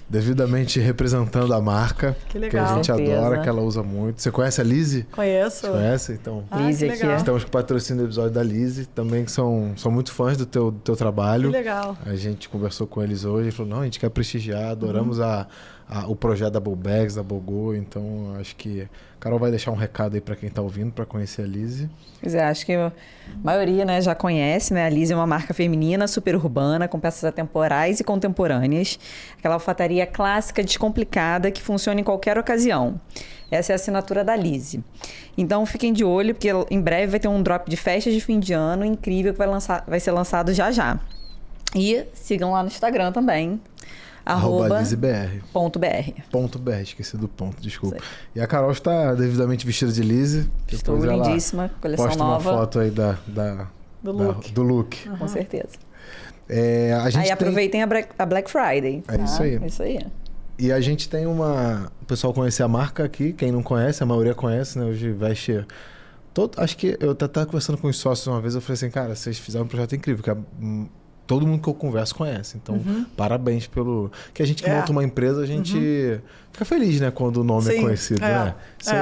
devidamente representando a marca. Que legal. Que a gente adora, que ela usa muito. Você conhece a Lizzy? Conheço. Você conhece? Então, Lizzy aqui. Estamos com o patrocínio do episódio da Lizzy, também que são muito fãs do teu trabalho. Que legal. A gente conversou com eles hoje e falou, não, a gente quer prestigiar, adoramos o projeto da Bowbags, da Bogô, então acho que a Carol vai deixar um recado aí para quem está ouvindo, para conhecer a Lizzy. Pois acho que a maioria, né, já conhece, né? A Lizzy é uma marca feminina, super urbana, com peças atemporais e contemporâneas. Aquela alfataria parceria clássica, descomplicada, que funciona em qualquer ocasião. Essa é a assinatura da Lise. Então, fiquem de olho, porque em breve vai ter um drop de festas de fim de ano incrível que vai ser lançado já já. E sigam lá no Instagram também. @LiseBR. .br. Esqueci do ponto, desculpa. E a Carol está devidamente vestida de Lise. Estou lindíssima, coleção posta nova. Uma foto aí do look. Com certeza. A gente aí aproveitem a Black Friday. É isso aí. É isso aí. E a gente tem o pessoal conhece a marca aqui, quem não conhece, a maioria conhece, né? Hoje veste... Acho que eu tava conversando com os sócios uma vez, eu falei assim, cara, vocês fizeram um projeto incrível, que todo mundo que eu converso conhece. Então, parabéns pelo... Que a gente que monta uma empresa, a gente fica feliz, né? Quando o nome é conhecido, né?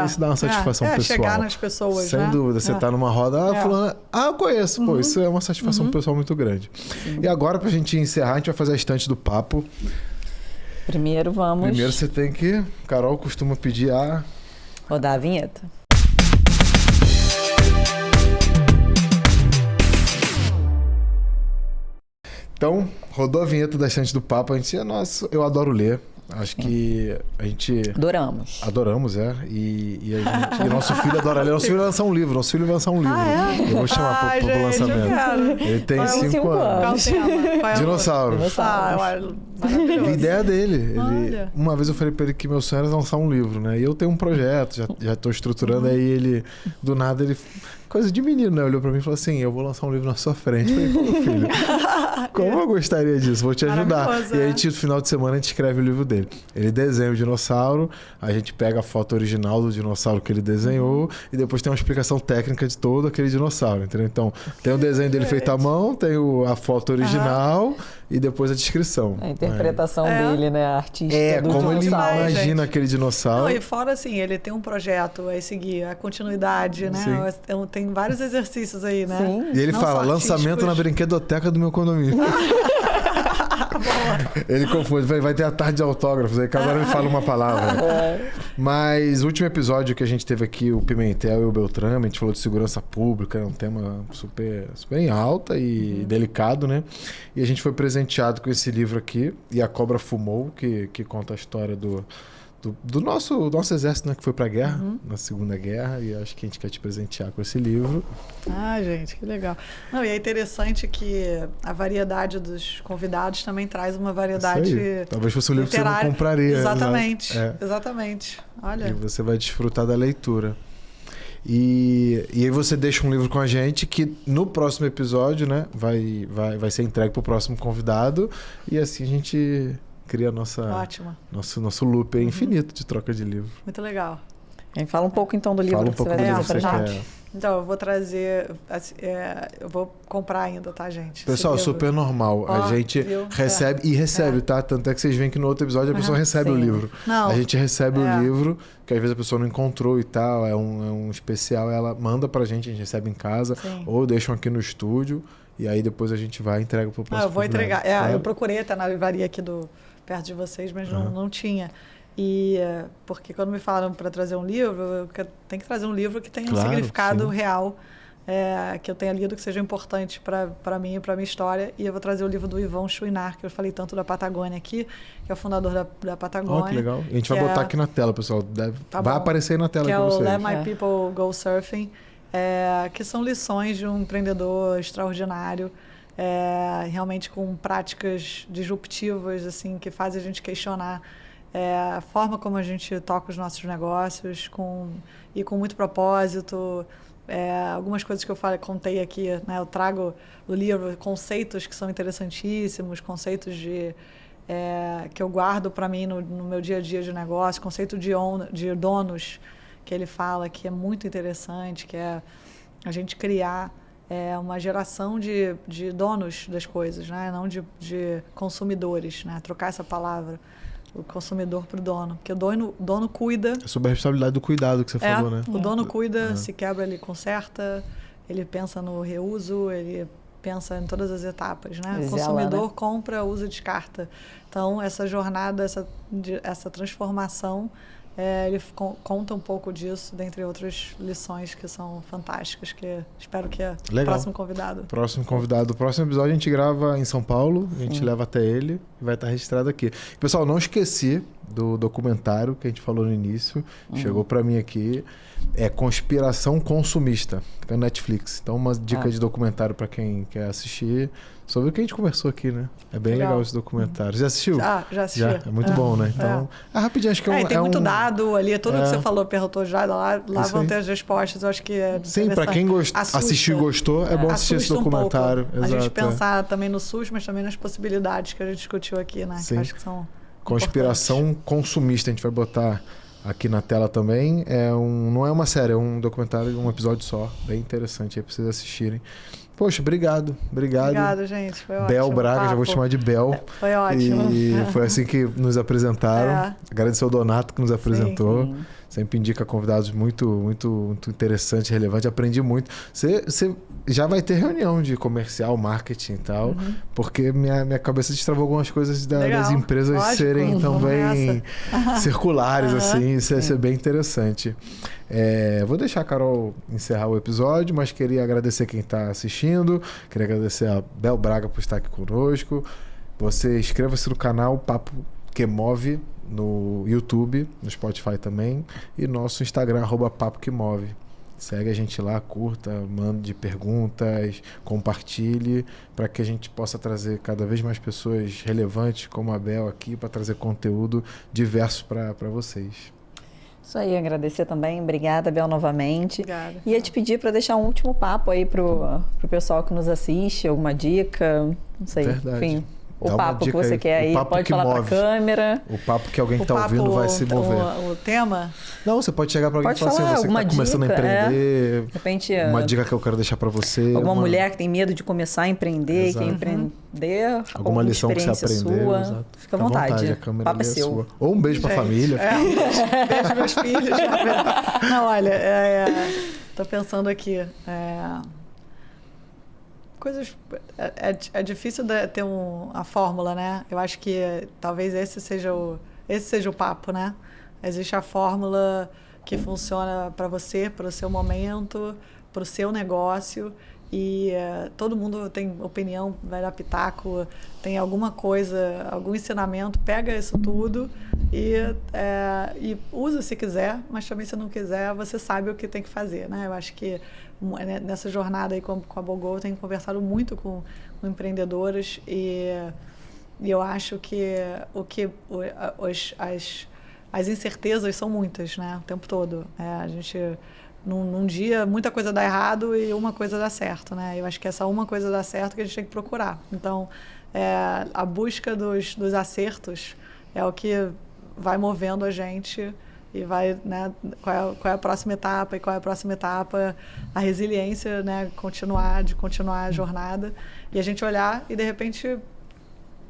Isso dá uma satisfação pessoal. Chegar nas pessoas, sem dúvida, você tá numa roda, fulano, eu conheço. Pô, isso é uma satisfação pessoal muito grande. E agora, pra gente encerrar, a gente vai fazer a estante do papo. Primeiro você tem que... Carol costuma pedir rodar a vinheta. Então, rodou a vinheta da estante do papo. Eu adoro ler. Acho que a gente... Adoramos, E nosso filho adora ler. Nosso filho vai lançar um livro. Eu vou chamar pro lançamento. Ele tem 5 anos. Dinossauro. A ideia dele. Uma vez eu falei pra ele que meu sonho era lançar um livro, né? E eu tenho um projeto, já tô estruturando. Aí ele, do nada, coisa de menino, né? Olhou pra mim e falou assim, eu vou lançar um livro na sua frente. Eu falei, pô, filho, como eu gostaria disso? Vou te ajudar. E aí, no final de semana, a gente escreve o livro dele. Ele desenha o dinossauro, a gente pega a foto original do dinossauro que ele desenhou e depois tem uma explicação técnica de todo aquele dinossauro, entendeu? Então, tem o desenho dele feito à mão, tem a foto original e depois a descrição. A interpretação dele, né? A artística do como dinossauro. Ele imagina aquele dinossauro. Não, e fora assim, ele tem um projeto, vai seguir a continuidade, né? Tem vários exercícios aí, né? Sim. E ele fala, lançamento na brinquedoteca do meu condomínio. Ele confunde, vai ter a tarde de autógrafos, aí cada hora ele fala uma palavra. Mas o último episódio que a gente teve aqui, o Pimentel e o Beltrame, a gente falou de segurança pública, é um tema super em alta e delicado, né? E a gente foi presenteado com esse livro aqui, E a Cobra Fumou, que conta a história do nosso exército, né, que foi pra guerra, na Segunda Guerra, e acho que a gente quer te presentear com esse livro. Gente, que legal. Não, e é interessante que a variedade dos convidados também traz uma variedade talvez fosse um livro literária. Que você não compraria. Exatamente. Olha. E você vai desfrutar da leitura. E aí você deixa um livro com a gente que no próximo episódio, né, vai ser entregue pro próximo convidado, e assim a gente... cria nosso loop infinito de troca de livro. Muito legal. Fala um pouco então do livro que você vai trazer pra gente. Então, eu vou trazer... eu vou comprar ainda, tá, gente? Pessoal, super normal. A gente recebe, tá? Tanto é que vocês veem que no outro episódio a pessoa recebe o livro. Não. A gente recebe o livro, que às vezes a pessoa não encontrou e tal, é um especial, ela manda pra gente, a gente recebe em casa, ou deixam aqui no estúdio, e aí depois a gente vai e entrega pro próximo. Eu vou entregar. Eu procurei até na livraria aqui perto de vocês, mas não tinha. E porque quando me falaram para trazer um livro, eu tenho que trazer um livro que tenha um significado real, que eu tenha lido, que seja importante para mim e para minha história. E eu vou trazer o livro do Yvon Chouinard, que eu falei tanto da Patagônia aqui, que é o fundador da Patagônia. Que legal. E a gente vai botar aqui na tela, pessoal. Vai aparecer aí na tela para vocês. Que é o Let My People Go Surfing, que são lições de um empreendedor extraordinário, realmente com práticas disruptivas, assim, que fazem a gente questionar a forma como a gente toca os nossos negócios com muito propósito. Algumas coisas que eu contei aqui, né, eu trago no livro conceitos que são interessantíssimos, conceitos que eu guardo para mim no meu dia a dia de negócio, conceito de donos, que ele fala que é muito interessante, que é a gente criar uma geração de donos das coisas, né? Não de consumidores, né? Trocar essa palavra, o consumidor para o dono. Porque o dono cuida... É sobre a responsabilidade do cuidado que você falou, né? O dono cuida, se quebra, ele conserta, ele pensa no reuso, ele pensa em todas as etapas, né? O consumidor compra, usa, descarta. Então, essa jornada, essa transformação ele conta um pouco disso, dentre outras lições que são fantásticas, que espero que o próximo convidado. O próximo episódio a gente grava em São Paulo, a gente leva até ele e vai estar registrado aqui. Pessoal, não esqueci do documentário que a gente falou no início, chegou para mim aqui, é Conspiração Consumista, que é no Netflix. Então uma dica de documentário para quem quer assistir, sobre o que a gente conversou aqui, né? É bem legal esse documentário. Já assistiu? Já assisti. É muito bom, né? Então, rapidinho, acho que tem muito dado ali, tudo que você falou, perguntou já, lá vão ter as respostas, eu acho que é sim, para quem assistiu e gostou, é bom assistir esse documentário. Um pouco. A gente pensar também no SUS, mas também nas possibilidades que a gente discutiu aqui, né? Sim. Que acho que são Conspiração Consumista, a gente vai botar aqui na tela também. Não é uma série, é um documentário, um episódio só, bem interessante aí pra vocês assistirem. Poxa, obrigado. Obrigado, gente. Foi ótimo. Bel Braga, já vou te chamar de Bel. Foi ótimo. E foi assim que nos apresentaram. Agradecer ao Donato que nos apresentou. Sim. Sempre indica convidados muito, muito, muito interessantes, relevantes. Aprendi muito. Você já vai ter reunião de comercial, marketing e tal, porque minha cabeça destravou algumas coisas das empresas serem também circulares, assim. Isso ia ser bem interessante. Vou deixar a Carol encerrar o episódio, mas queria agradecer quem está assistindo, queria agradecer a Bel Braga por estar aqui conosco. Você inscreva-se no canal Papo que Move no YouTube, no Spotify também, e nosso Instagram, @Papo que Move. Segue a gente lá, curta, mande perguntas, compartilhe, para que a gente possa trazer cada vez mais pessoas relevantes como a Bel aqui, para trazer conteúdo diverso para vocês. Isso aí, agradecer também. Obrigada, Bel, novamente. Obrigada. Ia te pedir para deixar um último papo aí pro pessoal que nos assiste, alguma dica, não sei, Verdade. Enfim. Dá O papo que você quer aí, pode falar para a câmera. O papo que alguém que está ouvindo vai se mover. O tema? Não, você pode chegar para alguém e falar assim, você que está começando a empreender, de repente, uma dica que eu quero deixar para você. Alguma mulher que tem medo de começar a empreender, quer empreender, alguma lição que você aprendeu. Sua. Fica à vontade. A câmera papo é seu. Sua. Ou um beijo para a família. Beijo meus filhos. Não, olha, tô pensando aqui. Coisas. É difícil ter a fórmula, né? Eu acho que talvez esse seja o papo, né? Existe a fórmula que funciona para você, para o seu momento, para o seu negócio. E todo mundo tem opinião, vai dar pitaco, tem alguma coisa, algum ensinamento, pega isso tudo e usa se quiser, mas também se não quiser, você sabe o que tem que fazer, né? Eu acho que nessa jornada aí com a Bogô, eu tenho conversado muito com empreendedoras e eu acho que as incertezas são muitas, né? O tempo todo. A gente... Num dia, muita coisa dá errado e uma coisa dá certo, né? Eu acho que essa uma coisa dá certo que a gente tem que procurar. Então, a busca dos acertos é o que vai movendo a gente e vai, né? Qual é a próxima etapa e qual é a próxima etapa, a resiliência, né? Continuar a jornada e a gente olhar e, de repente,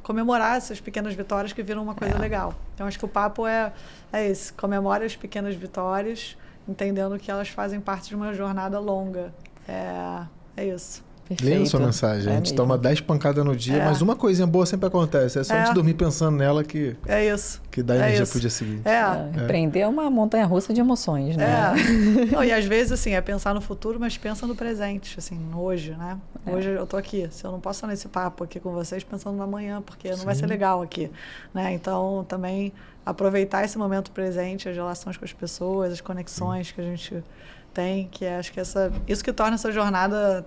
comemorar essas pequenas vitórias que viram uma coisa legal. Então, acho que o papo é esse, comemore as pequenas vitórias, entendendo que elas fazem parte de uma jornada longa. É isso. Linda sua mensagem. A gente toma 10 pancadas no dia, mas uma coisinha boa sempre acontece. É só a gente dormir pensando nela que dá energia pro dia seguinte. Empreender é uma montanha-russa de emoções, né? Não, e às vezes, assim, é pensar no futuro, mas pensa no presente, assim, no hoje, né? Hoje eu tô aqui. Se eu não posso estar nesse papo aqui com vocês, pensando no amanhã, porque não vai ser legal aqui, né? Então, também aproveitar esse momento presente, as relações com as pessoas, as conexões que a gente tem, que acho que isso que torna essa jornada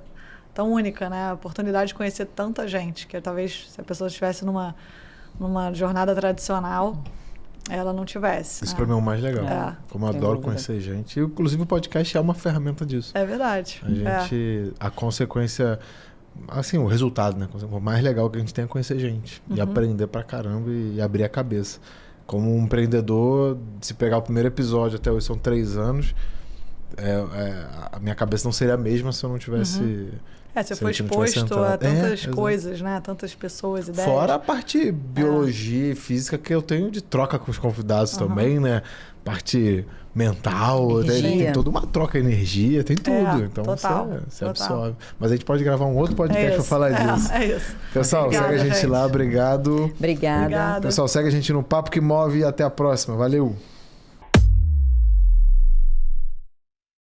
tão única, né? A oportunidade de conhecer tanta gente, que talvez se a pessoa estivesse numa jornada tradicional, ela não tivesse. Isso para mim é o mais legal. Como eu adoro conhecer gente. E, inclusive, o podcast é uma ferramenta disso. É verdade. A consequência, assim, o resultado, né? O mais legal que a gente tem é conhecer gente. E aprender pra caramba e abrir a cabeça. Como um empreendedor, se pegar o primeiro episódio até hoje, são 3 anos, a minha cabeça não seria a mesma se eu não tivesse... Você foi exposto a tantas coisas, né? Tantas pessoas, ideias. Fora a parte biologia e física que eu tenho de troca com os convidados também, né? Parte mental, tem toda uma troca de energia, tem tudo. Então você absorve. Mas a gente pode gravar um outro podcast para falar disso. É isso. Pessoal, segue a gente lá. Obrigado. Obrigada. Pessoal, segue a gente no Papo que Move e até a próxima. Valeu!